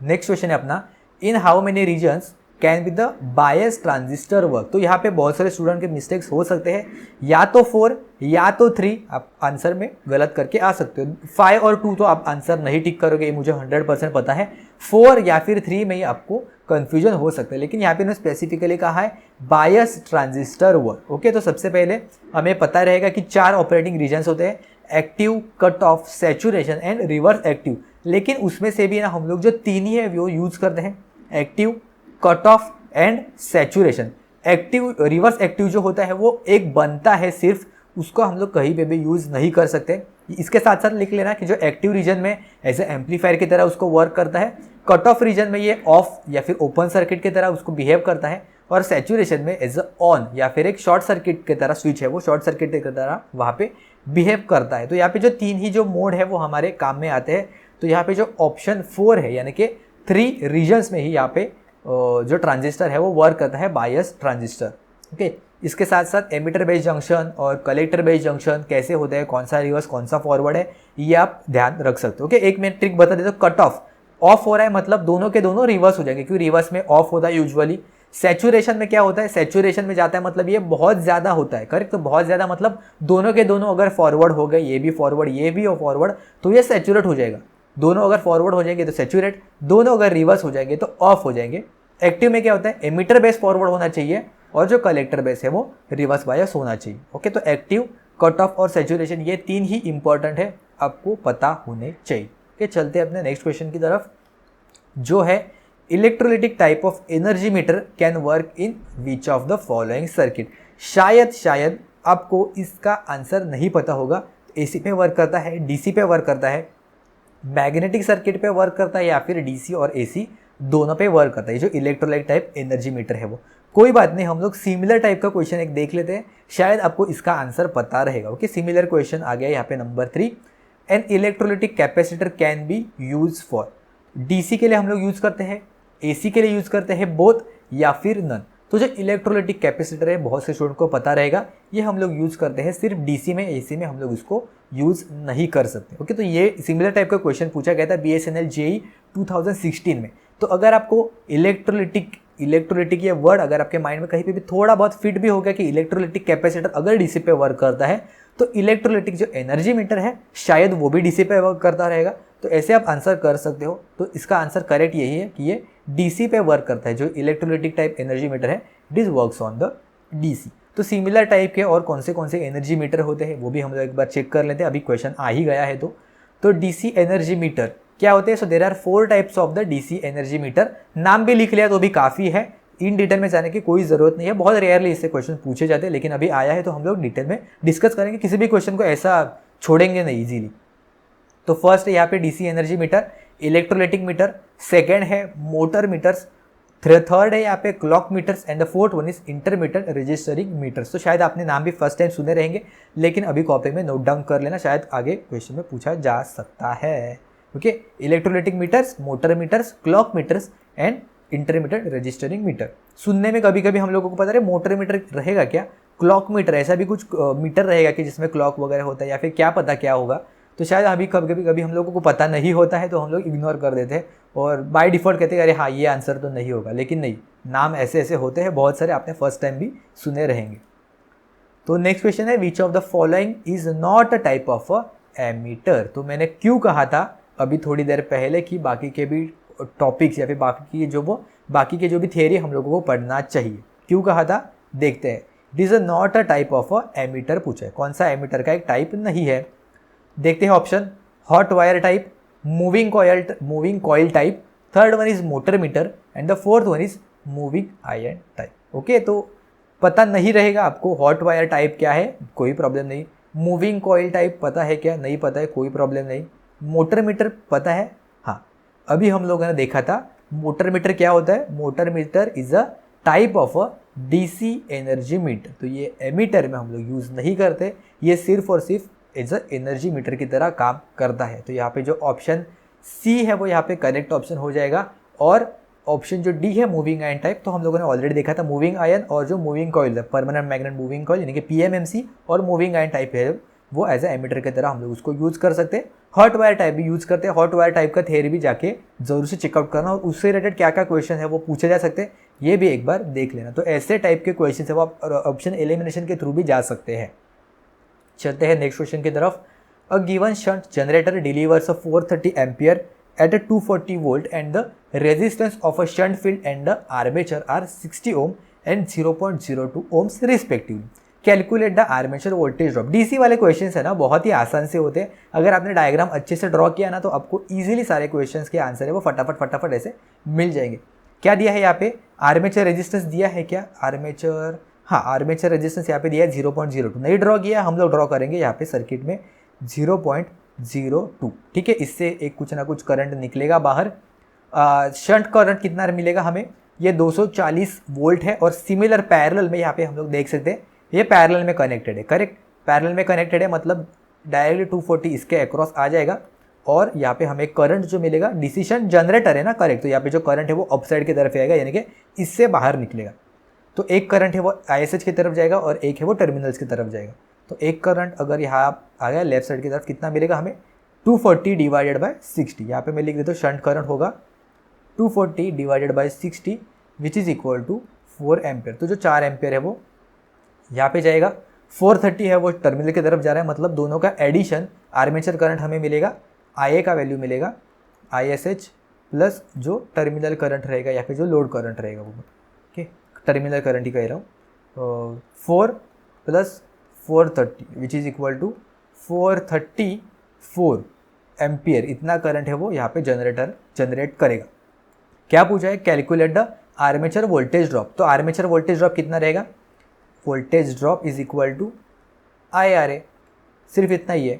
नेक्स्ट क्वेश्चन है अपना, in how many regions can be the bias transistor work. तो यहाँ पे बहुत सारे स्टूडेंट के मिस्टेक्स हो सकते हैं, या तो 4 या तो 3 आप आंसर में गलत करके आ सकते हो। 5 और 2 तो आप आंसर नहीं टिक करोगे, ये मुझे 100% पता है। 4 या फिर 3 में ही आपको कन्फ्यूजन हो सकता है, लेकिन यहाँ पे उन्होंने स्पेसिफिकली कहा है बायस ट्रांजिस्टर वर्क। ओके, तो सबसे पहले हमें पता रहेगा कि 4 ऑपरेटिंग रीजन्स होते हैं, active, cut off, saturation and reverse active. लेकिन उसमें से भी ना हम लोग जो 3 ही है वो यूज़ करते हैं, active, cut off and saturation. Active, reverse active जो होता है वो एक बनता है सिर्फ, उसको हम लोग कहीं पे भी यूज़ नहीं कर सकते। इसके साथ साथ लिख लेना कि जो एक्टिव रीजन में एज ए एम्पलीफायर की तरह उसको वर्क करता है, कट ऑफ रीजन में ये ऑफ या फिर ओपन सर्किट की तरह उसको बिहेव करता है, और सैचुरेशन में एज ए ऑन या फिर एक शॉर्ट सर्किट की तरह स्विच है वो शॉर्ट सर्किट की तरह वहाँ पे बिहेव करता है। तो यहाँ पे जो 3 ही जो मोड है वो हमारे काम में आते हैं। तो यहाँ पे जो ऑप्शन 4 है, यानी कि 3 रीजन्स में ही यहाँ पे जो ट्रांजिस्टर है वो वर्क करता है, बायस ट्रांजिस्टर। ओके, इसके साथ साथ एमिटर बेस्ड जंक्शन और कलेक्टर बेस्ड जंक्शन कैसे होते हैं, कौन सा रिवर्स कौन सा फॉरवर्ड है, ये आप ध्यान रख सकते हो। ओके, एक मैं ट्रिक बता देता हूँ, कट ऑफ, ऑफ हो रहा है मतलब दोनों के दोनों रिवर्स हो जाएंगे, क्योंकि रिवर्स में ऑफ होता है यूजुअली। सैचुरेशन में क्या होता है, सैचुरेशन में जाता है मतलब ये बहुत ज़्यादा होता है, करेक्ट। तो बहुत ज़्यादा मतलब दोनों के दोनों अगर फॉरवर्ड हो गए, ये भी फॉरवर्ड ये भी फॉरवर्ड, तो ये सैचुरेट हो जाएगा। दोनों अगर फॉरवर्ड हो जाएंगे तो सैचुरेट, दोनों अगर रिवर्स हो जाएंगे तो ऑफ हो जाएंगे। एक्टिव में क्या होता है, एमिटर बेस फॉरवर्ड होना चाहिए और जो कलेक्टर बेस है वो रिवर्स बायस होना चाहिए। ओके, तो एक्टिव, कट ऑफ और सैचुरेशन ये तीन ही इंपॉर्टेंट है, आपको पता होने चाहिए। ओके, चलते हैं अपने नेक्स्ट क्वेश्चन की तरफ, जो है electrolytic type of energy meter can work in which of the following circuit. शायद आपको इसका आंसर नहीं पता होगा। एसी पे वर्क करता है, डीसी पे वर्क करता है, मैग्नेटिक सर्किट पे वर्क करता है, या फिर डीसी और एसी दोनों पे वर्क करता है जो इलेक्ट्रोलाइट टाइप एनर्जी मीटर है वो। कोई बात नहीं, हम लोग सिमिलर टाइप का क्वेश्चन एक देख लेते हैं, शायद आपको इसका आंसर पता रहेगा। ओके, सिमिलर क्वेश्चन आ गया यहाँ पे number 3। An electrolytic capacitor can be use for, DC के लिए हम लोग यूज करते हैं, एसी के लिए यूज करते हैं, बोथ या फिर नन। तो जो इलेक्ट्रोलिटिक कैपेसिटर है बहुत से स्टूडेंट को पता रहेगा, ये हम लोग यूज करते हैं सिर्फ डीसी में, एसी में हम लोग इसको यूज नहीं कर सकते। ओके, तो ये सिमिलर टाइप का क्वेश्चन पूछा गया था बीएसएनएल जेई 2016 में। तो अगर आपको इलेक्ट्रोलिटिक ये वर्ड अगर आपके माइंड में कहीं पे भी थोड़ा बहुत फिट भी हो गया कि इलेक्ट्रोलिटिक कैपेसिटर अगर डीसी पे वर्क करता है, तो इलेक्ट्रोलिटिक जो एनर्जी मीटर है शायद वो भी डीसी पे वर्क करता रहेगा। तो ऐसे आप आंसर कर सकते हो। तो इसका आंसर करेक्ट यही है कि ये डीसी पे वर्क करता है, जो इलेक्ट्रोलिटिक टाइप एनर्जी मीटर है, this works on the DC. तो सिमिलर टाइप के और कौन से एनर्जी मीटर होते हैं वो भी हम लोग एक बार चेक कर लेते हैं, अभी क्वेश्चन आ ही गया है। तो डीसी एनर्जी मीटर क्या होते हैं? So there are 4 types of the DC energy meter. नाम भी लिख लिया तो भी काफ़ी है, इन डिटेल में जाने की कोई ज़रूरत नहीं है। बहुत रेयरली इससे क्वेश्चन पूछे जाते हैं, लेकिन अभी आया है तो हम लोग डिटेल में डिस्कस करेंगे, किसी भी क्वेश्चन को ऐसा छोड़ेंगे नहीं इजीली। तो फर्स्ट है यहाँ पे DC energy meter, electrolytic meter, second है मोटर मीटर्स, थर्ड है यहाँ पे clock meters, and the fourth one is intermittent registering meters. तो शायद आपने नाम भी फर्स्ट टाइम सुने रहेंगे, लेकिन अभी कॉपी में नोट डाउन कर लेना, शायद आगे क्वेश्चन में पूछा जा सकता है। Okay, electrolytic meters, motor meters, clock meters and intermittent registering meter. सुनने में कभी कभी हम लोगों को पता है मोटर मीटर रहेगा क्या, क्लॉक मीटर, ऐसा भी कुछ मीटर रहेगा कि जिसमें क्लॉक वगैरह होता है, या फिर क्या पता क्या होगा। तो शायद अभी कभी हम लोगों को पता नहीं होता है तो हम लोग इग्नोर कर देते हैं और बाय डिफ़ॉल्ट कहते हैं अरे हाँ ये आंसर तो नहीं होगा, लेकिन नहीं, नाम ऐसे ऐसे होते हैं बहुत सारे, आपने फर्स्ट टाइम भी सुने रहेंगे। तो नेक्स्ट क्वेश्चन है which of the following is not a type of a ammeter. तो मैंने क्यों कहा था अभी थोड़ी देर पहले कि बाकी के भी टॉपिक्स या फिर बाकी के जो भी थियरी हम लोगों को पढ़ना चाहिए। क्यों कहा था देखते हैं। It is not a type of a ammeter पूछा है, कौन सा एमीटर का एक टाइप नहीं है। देखते हैं option, hot wire type, moving coil type, third one is motor meter and the fourth one is moving iron type. Okay, तो पता नहीं रहेगा आपको हॉट वायर टाइप क्या है, कोई प्रॉब्लम नहीं। मूविंग कॉइल टाइप पता है क्या, नहीं पता है, कोई प्रॉब्लम नहीं। मोटर मीटर पता है, हाँ अभी हम लोगों ने देखा था मोटर मीटर क्या होता है। Motor meter is a type of a DC energy meter. तो ये एमीटर में हम लोग यूज़ नहीं करते, ये सिर्फ और सिर्फ एज अ एनर्जी मीटर की तरह काम करता है। तो यहाँ पे जो ऑप्शन सी है वो यहाँ पे करेक्ट ऑप्शन हो जाएगा। और ऑप्शन जो डी है मूविंग आयन टाइप, तो हम लोगों ने ऑलरेडी देखा था मूविंग आयन और जो मूविंग कॉइल है परमानेंट मैग्नेट मूविंग कॉइल यानी कि पीएमएमसी, और मूविंग आयन टाइप है वो एज ए एमीटर की तरह हम लोग उसको यूज़ कर सकते हैं। हॉट वायर टाइप भी यूज़ करते हैं, हॉट वायर टाइप का थियरी भी जाके जरूर से चेकआउट करना और उससे रिलेटेड क्या क्या क्वेश्चन है वो पूछे जा सकते हैं, ये भी एक बार देख लेना। तो ऐसे टाइप के क्वेश्चन है वो आप ऑप्शन एलिमिनेशन के थ्रू भी जा सकते हैं। चलते हैं नेक्स्ट क्वेश्चन की तरफ। A given shunt generator delivers a 430 ampere at a 240 volt and the resistance of a shunt field and the armature are 60 ohm and 0.02 ohms respectively. Calculate the armature voltage drop. DC वाले questions है ना बहुत ही आसान से होते हैं, अगर आपने डायग्राम अच्छे से ड्रॉ किया ना तो आपको इजीली सारे क्वेश्चंस के आंसर है वो फटाफट ऐसे मिल जाएंगे। क्या दिया है यहाँ पे, आर्मेचर रेजिस्टेंस दिया है क्या, आर्मेचर, हाँ आर्मेचर रेजिस्टेंस यहाँ पे दिया है 0.02, नहीं ड्रॉ किया, हम लोग ड्रॉ करेंगे यहाँ पे सर्किट में 0.02। ठीक है, इससे एक कुछ ना कुछ करंट निकलेगा बाहर। शंट करंट कितना मिलेगा हमें, ये 240 वोल्ट है और सिमिलर पैरेलल में यहाँ पे हम लोग देख सकते हैं ये पैरेलल में कनेक्टेड है। करेक्ट, पैरेलल में कनेक्टेड है मतलब डायरेक्टली 240 इसके अक्रॉस आ जाएगा और यहाँ पे हमें करंट जो मिलेगा, डीसी शंट जनरेटर है ना, करेक्ट, तो यहाँ पे जो करंट है वो अप साइड की तरफ आएगा यानी कि इससे बाहर निकलेगा। तो एक करंट है वो ISH की तरफ जाएगा और एक है वो टर्मिनल्स की तरफ जाएगा। तो एक करंट अगर यहाँ आ गया लेफ्ट साइड की तरफ, कितना मिलेगा हमें 240 डिवाइडेड बाय 60। यहाँ पे मैं लिख देता हूँ शंट करंट होगा 240 divided by 60 which is equal to 4 ampere, तो जो 4 एम्पियर है वो यहाँ पे जाएगा। 430 है वो टर्मिनल की तरफ जा रहा है, मतलब दोनों का एडिशन आर्मेचर करंट हमें मिलेगा, IA का वैल्यू मिलेगा ISH प्लस जो टर्मिनल करंट रहेगा या फिर जो लोड करंट रहेगा वो, ओके टर्मिनल करंट ही कह रहा हूँ। 4 plus 430 which is equal to 434 ampere, इतना करंट है वो यहाँ पे जनरेट करेगा। क्या पूछा है, calculate the armature voltage drop. तो आर्मेचर वोल्टेज ड्रॉप कितना रहेगा, voltage drop is equal to IRA, सिर्फ इतना ही है।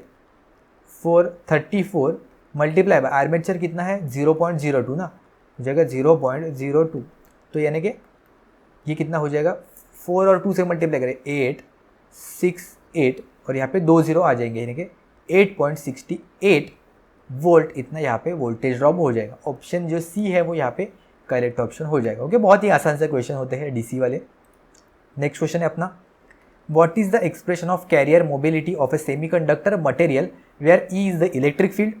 434 मल्टीप्लाई बाय आर्मेचर कितना है 0.02 ना, हो जाएगा 0.02, तो यानी कि ये कितना हो जाएगा, 4 और 2 से मल्टीप्लाई करें 868 और यहाँ पे 2 0 आ जाएंगे, यानी कि 8.68 वोल्ट, इतना यहाँ पे वोल्टेज ड्रॉप हो जाएगा। ऑप्शन जो सी है वो यहाँ पे करेक्ट ऑप्शन हो जाएगा। ओके, बहुत ही आसान से क्वेश्चन होते हैं डीसी वाले। नेक्स्ट क्वेश्चन है अपना, what is the expression of carrier mobility of a semiconductor material where E is the electric field,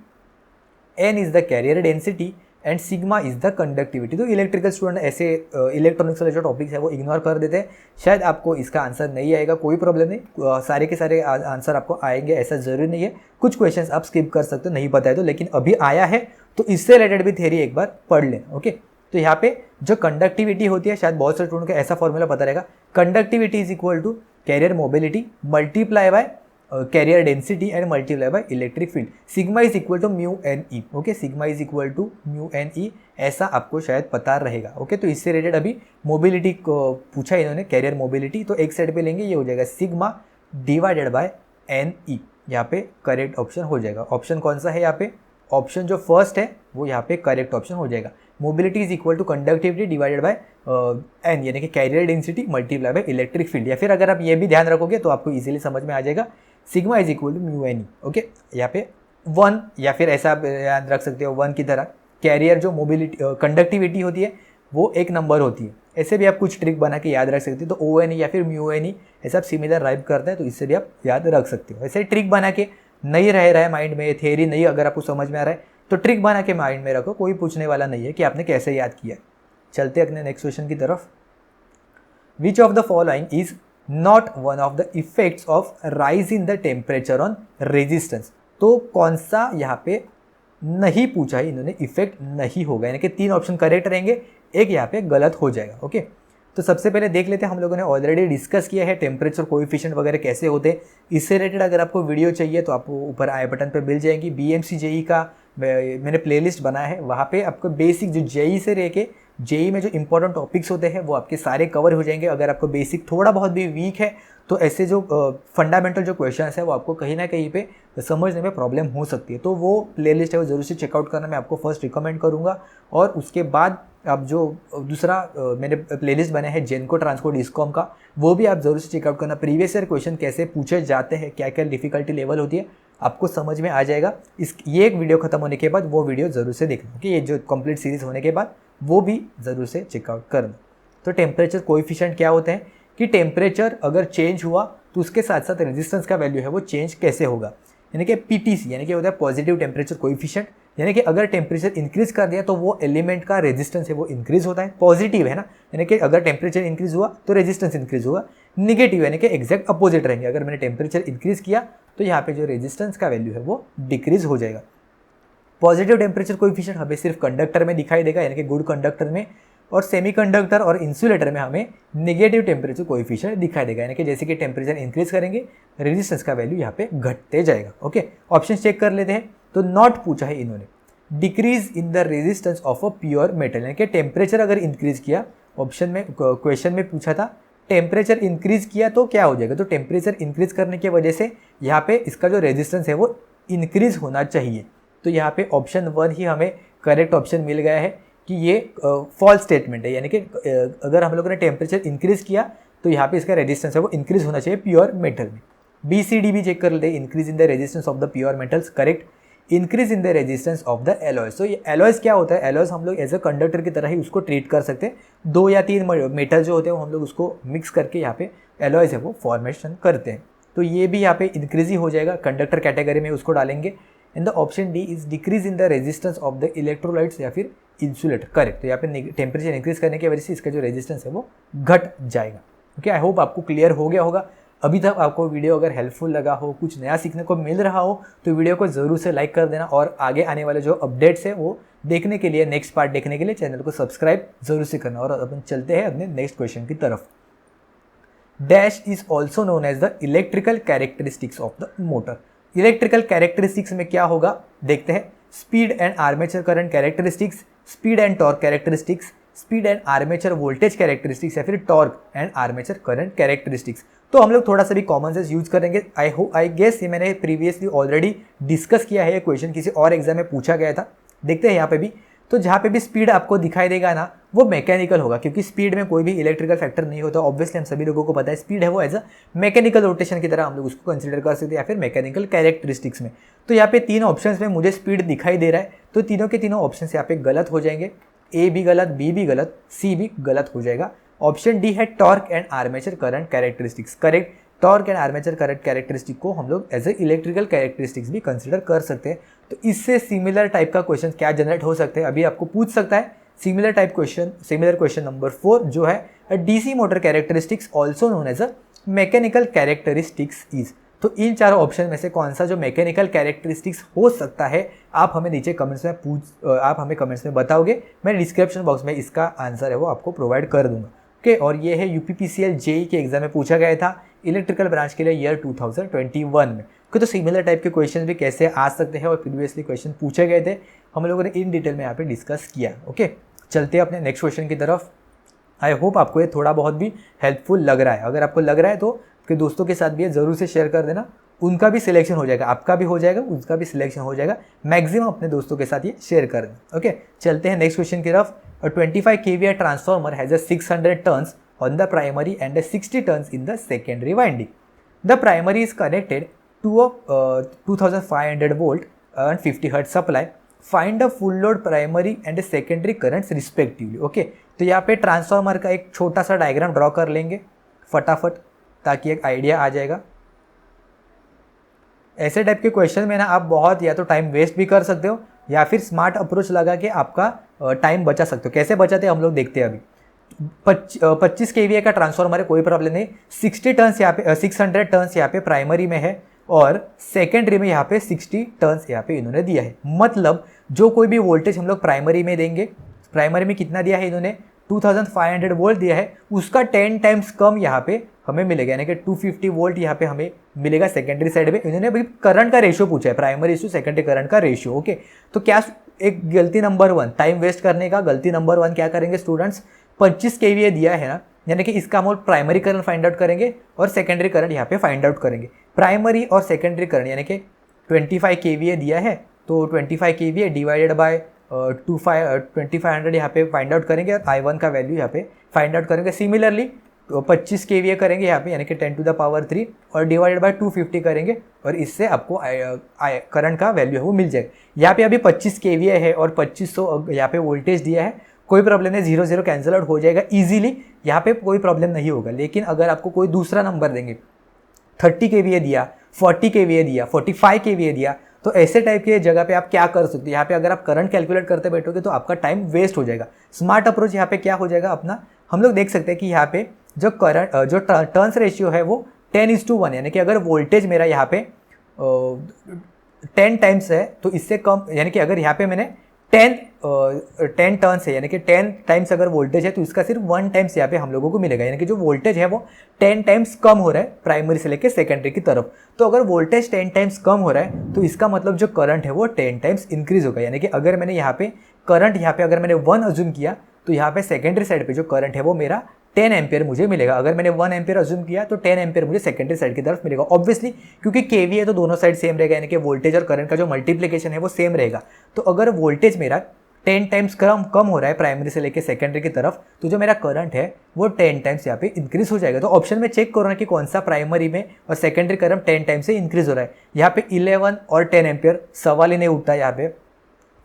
N is the carrier density and sigma is the conductivity. तो electrical student ऐसे electronics वाले जो topics है वो ignore कर देते हैं, शायद आपको इसका आंसर नहीं आएगा, कोई प्रॉब्लम नहीं, सारे के सारे आंसर आपको आएंगे ऐसा जरूरी नहीं है, कुछ क्वेश्चंस आप स्किप कर सकते हो नहीं पता है तो, लेकिन अभी आया है तो इससे रिलेटेड भी थ्योरी एक बार पढ़ लेना। ओके, तो यहाँ पे जो कंडक्टिविटी होती है, शायद बहुत से स्टूडेंट को ऐसा फॉर्मूला पता रहेगा, conductivity is equal to carrier mobility multiply by carrier density and multiply by electric field, sigma is equal to mu N E. Okay, sigma is equal to mu N E, ऐसा आपको शायद पता रहेगा। Okay, तो इससे related अभी mobility को पूछा इन्होंने, कैरियर मोबिलिटी, तो एक साइड पे लेंगे, ये हो जाएगा sigma divided by N E, यहाँ पे करेक्ट ऑप्शन हो जाएगा। ऑप्शन कौन सा है यहाँ पे, ऑप्शन जो फर्स्ट है वो यहाँ पे करेक्ट ऑप्शन हो जाएगा। Mobility is equal to conductivity divided by N, यानी कि carrier density multiply by electric field, या फिर अगर आप ये भी ध्यान रखोगे तो आपको इजीली समझ में आ जाएगा, sigma is equal to mu N E. Okay, यहाँ पे 1 या फिर ऐसा आप याद रख सकते हो 1 की तरह, कैरियर जो मोबिलिटी कंडक्टिविटी होती है वो एक नंबर होती है, ऐसे भी आप कुछ ट्रिक बना के याद रख सकते हो, तो ओ एन ई या फिर म्यू एन ई ऐसा आप सिमिलर राइप करते हैं, तो इससे भी आप याद रख सकते हो। ऐसे ट्रिक बना के नहीं रह रहा है माइंड में, थियरी नहीं अगर आपको समझ में आ रहा है तो ट्रिक बना के माइंड में रखो, कोई पूछने वाला नहीं है कि आपने कैसे याद किया। चलते अपने नेक्स्ट क्वेश्चन की तरफ। विच of the following is not one of the effects of rise in the temperature on resistance. तो कौन सा यहाँ पे नहीं पूछा है इन्होंने, इफेक्ट नहीं होगा, यानी कि 3 ऑप्शन करेक्ट रहेंगे, एक यहाँ पे गलत हो जाएगा। ओके, तो सबसे पहले देख लेते हैं, हम लोगों ने ऑलरेडी डिस्कस किया है टेम्परेचर कोएफिशिएंट वगैरह कैसे होते हैं, इससे रिलेटेड अगर आपको वीडियो चाहिए तो आपको ऊपर आई बटन पे मिल जाएगी। BMC JEE का मैंने प्लेलिस्ट बनाया है, वहाँ पे आपको बेसिक जो JEE से रह के JEE में जो इंपॉर्टेंट टॉपिक्स होते हैं वो आपके सारे कवर हो जाएंगे। अगर आपको बेसिक थोड़ा बहुत भी वीक है तो ऐसे जो फंडामेंटल जो क्वेश्चंस है वो आपको कहीं ना कहीं पे समझने में प्रॉब्लम हो सकती है, तो वो प्लेलिस्ट है वो जरूर से चेकआउट करना मैं आपको फर्स्ट रिकमेंड करूँगा। और उसके बाद आप जो दूसरा मैंने प्लेलिस्ट बनाया है जेनको ट्रांसको डिस्कॉम का, वो भी आप जरूर से चेकआउट करना। प्रीवियस ईयर क्वेश्चन कैसे पूछे जाते हैं, क्या क्या डिफिकल्टी लेवल होती है, आपको समझ में आ जाएगा। ये एक वीडियो खत्म होने के बाद वो वीडियो जरूर से देखना, कि ये जो कंप्लीट सीरीज होने के बाद वो भी ज़रूर से चेकआउट करना। तो टेम्परेचर कोएफिशिएंट क्या होते हैं, कि टेम्परेचर अगर चेंज हुआ तो उसके साथ साथ रेजिस्टेंस का वैल्यू है वो चेंज कैसे होगा, यानी कि PTC, यानी कि होता है पॉजिटिव टेम्परेचर कोएफिशिएंट, यानी कि अगर टेम्परेचर इंक्रीज कर दिया तो वो एलिमेंट का रेजिस्टेंस है वो इंक्रीज होता है, पॉजिटिव है ना, यानी कि अगर टेम्परेचर इंक्रीज हुआ तो रेजिस्टेंस इंक्रीज हुआ। निगेटिव यानी कि एग्जैक्ट अपोजिट रहेंगे, अगर मैंने टेम्परेचर इंक्रीज किया तो यहाँ पे जो रेजिस्टेंस का वैल्यू है वो डिक्रीज हो जाएगा। पॉजिटिव टेम्परेचर कोएफिशिएंट हमें सिर्फ कंडक्टर में दिखाई देगा, यानी कि गुड कंडक्टर में, और सेमीकंडक्टर और इंसुलेटर में हमें नेगेटिव टेम्परेचर कोएफिशिएंट दिखाई देगा, यानी कि जैसे कि टेम्परेचर इंक्रीज करेंगे रेजिस्टेंस का वैल्यू यहाँ पे घटते जाएगा। ओके, ऑप्शन चेक कर लेते हैं। तो नॉट पूछा है इन्होंने, decrease in the resistance of a pure metal, यानी कि टेम्परेचर अगर इंक्रीज किया, ऑप्शन में क्वेश्चन में पूछा था टेम्परेचर इंक्रीज किया तो क्या हो जाएगा, तो टेम्परेचर इंक्रीज करने की वजह से यहाँ पे इसका जो रेजिस्टेंस है वो इंक्रीज होना चाहिए। तो यहाँ पे ऑप्शन 1 ही हमें करेक्ट ऑप्शन मिल गया है कि ये फॉल्स स्टेटमेंट है, यानी कि अगर हम लोगों ने टेम्परेचर इंक्रीज किया तो यहाँ पे इसका रेजिस्टेंस है वो इंक्रीज होना चाहिए प्योर मेटल में। BCD भी चेक कर लेते हैं, increase in the resistance of the pure metals, correct. Increase in the resistance of the alloys, तो ये एलॉयज क्या होता है, एलॉयज हम लोग एज अ कंडक्टर की तरह ही उसको ट्रीट कर सकते हैं, 2 या 3 मेटल जो होते हैं वो हम लोग उसको मिक्स करके यहाँ पे एलॉयज है वो फॉर्मेशन करते हैं, तो ये भी यहाँ पे इंक्रीज ही हो जाएगा, कंडक्टर कैटेगरी में उसको डालेंगे। And the option D is decrease in the resistance of the electrolytes या फिर इंसुलेटर, करेक्ट। तो यहाँ पे टेम्परेचर इंक्रीज करने की वजह से इसका जो रेजिस्टेंस है वो घट जाएगा। ओके, आई होप आपको क्लियर हो गया होगा। अभी तक आपको वीडियो अगर हेल्पफुल लगा हो, कुछ नया सीखने को मिल रहा हो, तो वीडियो को ज़रूर से लाइक कर देना और आगे आने वाले जो अपडेट्स है वो देखने के लिए, नेक्स्ट पार्ट देखने के लिए चैनल को सब्सक्राइब जरूर से करना। और अपन चलते हैं अपने नेक्स्ट क्वेश्चन की तरफ। Dash is also known as the electrical characteristics of the motor. Electrical characteristics में क्या होगा देखते हैं। Speed and armature current characteristics, speed and torque characteristics, speed and armature voltage characteristics या फिर torque and armature current characteristics. तो हम लोग थोड़ा सा भी कॉमन सेंस यूज करेंगे। आई गेस ये मैंने प्रीवियसली ऑलरेडी डिस्कस किया है, ये क्वेश्चन किसी और एग्जाम में पूछा गया था। देखते हैं यहाँ पे भी। तो जहाँ पे भी स्पीड आपको दिखाई देगा ना, वो मैकेनिकल होगा, क्योंकि स्पीड में कोई भी इलेक्ट्रिकल फैक्टर नहीं होता। ऑब्वियसली हम सभी लोगों को पता है स्पीड है वो एज अ मैकेनिकल रोटेशन की तरह हम लोग उसको कंसिडर कर सकते हैं, या फिर मैकेनिकल कैरेक्टरिस्टिक्स में। तो यहाँ पे 3 ऑप्शंस में मुझे स्पीड दिखाई दे रहा है, तो तीनों के तीनों ऑप्शन यहाँ पे गलत हो जाएंगे। ए भी गलत, बी भी गलत, सी भी गलत हो जाएगा। ऑप्शन डी है torque and armature current characteristics, correct. Torque and armature current characteristic को हम लोग एज ए इलेक्ट्रिकल कैरेक्टरिस्टिक्स भी कंसिडर कर सकते हैं। तो इससे सिमिलर टाइप का क्वेश्चन क्या जनरेट हो सकते हैं, अभी आपको पूछ सकता है। Similar type question, similar question number 4 जो है DC motor characteristics also known as a mechanical characteristics is. तो इन चारों ऑप्शन में से कौन सा जो मैकेनिकल कैरेक्टरिस्टिक्स हो सकता है, आप हमें नीचे कमेंट्स में आप हमें कमेंट्स में बताओगे। मैं डिस्क्रिप्शन बॉक्स में इसका आंसर है वो आपको प्रोवाइड कर दूंगा। ओके, और ये है यूपीपीसीएल जेई के एग्जाम में पूछा गया था इलेक्ट्रिकल ब्रांच के लिए ईयर 2021 में। तो सिमिलर टाइप के क्वेश्चन भी कैसे आ सकते हैं और प्रीवियसली क्वेश्चन पूछे गए थे, हम लोगों ने इन डिटेल में यहाँ पे डिस्कस किया। ओके, चलते हैं अपने नेक्स्ट क्वेश्चन की तरफ। आई होप आपको ये थोड़ा बहुत भी हेल्पफुल लग रहा है। अगर आपको लग रहा है तो आपके दोस्तों के साथ भी ये ज़रूर से शेयर कर देना, उनका भी सिलेक्शन हो जाएगा, आपका भी हो जाएगा, उनका भी सिलेक्शन हो जाएगा। मैक्सिमम अपने दोस्तों के साथ ये शेयर कर देना। ओके, चलते हैं नेक्स्ट क्वेश्चन की तरफ। 25 kVA transformer has a 600 turns on the primary and a 60 turns in the secondary winding. The primary is connected to a 2500 volt and 50 hertz supply. Find the full load primary and secondary currents respectively. Okay, तो यहाँ पे transformer का एक छोटा सा diagram draw कर लेंगे फटाफट, ताकि एक आइडिया आ जाएगा। ऐसे टाइप के क्वेश्चन में ना आप बहुत या तो टाइम वेस्ट भी कर सकते हो, या फिर स्मार्ट अप्रोच लगा के आपका टाइम बचा सकते हो। कैसे बचाते हैं हम लोग देखते हैं अभी। 25 kVA का ट्रांसफार्मर है, कोई प्रॉब्लम नहीं। 60 टर्न्स यहाँ पे 600 टर्न्स यहाँ पे प्राइमरी में है, और सेकेंडरी में यहाँ पे 60 टर्न्स यहाँ पे इन्होंने दिया है। मतलब जो कोई भी वोल्टेज हम लोग प्राइमरी में देंगे, प्राइमरी में कितना दिया है इन्होंने 2500 वोल्ट दिया है, उसका 10 टाइम्स कम यहाँ पे हमें मिलेगा, यानी कि 250 वोल्ट यहाँ पे हमें मिलेगा सेकेंडरी साइड में। इन्होंने अभी करंट का रेशियो पूछा है, प्राइमरी टू सेकेंडरी करंट का रेशियो। ओके, तो क्या एक गलती नंबर 1, टाइम वेस्ट करने का गलती नंबर 1 क्या करेंगे स्टूडेंट्स, 25 kVA दिया है ना, यानी कि इसका हम प्राइमरी करंट फाइंड आउट करेंगे और सेकेंडरी करंट यहाँ पे फाइंड आउट करेंगे। प्राइमरी और सेकेंडरी करंट यानी कि 25 kVA दिया है, तो 25 kVA डिवाइडेड बाय 2500 यहाँ पे फाइंड आउट करेंगे, और I1 का वैल्यू यहाँ पे फाइंड आउट करेंगे। सिमिलरली 25 kVA करेंगे यहाँ पे, यानी कि 10 to the power 3 और डिवाइडेड बाय 250 करेंगे, और इससे आपको करंट का वैल्यू है वो मिल जाएगा। यहाँ पे अभी 25 kVA है और 2500 यहाँ पे वोल्टेज दिया है, कोई प्रॉब्लम नहीं, 0 कैंसिल आउट हो जाएगा इजीली, यहाँ पे कोई प्रॉब्लम नहीं होगा। लेकिन अगर आपको कोई दूसरा नंबर देंगे, 30 kVA दिया, 40 kVA दिया, 45 kVA दिया, तो ऐसे टाइप के जगह पे आप क्या कर सकते हैं, यहाँ पे अगर आप करंट कैलकुलेट करते बैठोगे तो आपका टाइम वेस्ट हो जाएगा। स्मार्ट अप्रोच यहाँ पे क्या हो जाएगा अपना, हम लोग देख सकते हैं कि यहाँ पे जो करंट जो टर्न्स रेशियो है वो 10:1, यानी कि अगर वोल्टेज मेरा यहाँ पे 10 टाइम्स है तो इससे कम, यानी कि अगर यहाँ पे मैंने 10 टर्न्स है, यानी कि 10 टाइम्स अगर वोल्टेज है तो इसका सिर्फ 1 टाइम्स यहाँ पे हम लोगों को मिलेगा, यानी कि जो वोल्टेज है वो 10 टाइम्स कम हो रहा है प्राइमरी से लेकर सेकेंडरी की तरफ। तो अगर वोल्टेज 10 टाइम्स कम हो रहा है तो इसका मतलब जो करंट है वो 10 टाइम्स इंक्रीज होगा, यानी कि अगर मैंने यहाँ पे करंट यहाँ पे अगर मैंने 1 अज्यूम किया तो यहाँ पे सेकेंडरी साइड पे जो करंट है वो मेरा 10 एम्पियर मुझे मिलेगा। अगर मैंने 1 एम्पियर अज्यूम किया तो 10 एम्पियर मुझे सेकेंडरी साइड की तरफ मिलेगा। ऑब्वियसली क्योंकि केवीए तो दोनों साइड सेम रहेगा, यानी कि वोल्टेज और करंट का जो मल्टीप्लिकेशन है वो सेम रहेगा। तो अगर वोल्टेज मेरा 10 टाइम्स कम हो रहा है प्राइमरी से लेकर सेकेंडरी की तरफ, तो जो मेरा करंट है वो 10 टाइम्स यहाँ पे इंक्रीज हो जाएगा। तो ऑप्शन में चेक करो ना कि कौन सा प्राइमरी में और सेकेंडरी करंट 10 टाइम्स से इंक्रीज हो रहा है। यहाँ पे 11 और 10 एम्पियर सवाल ही नहीं उठता, यहाँ पे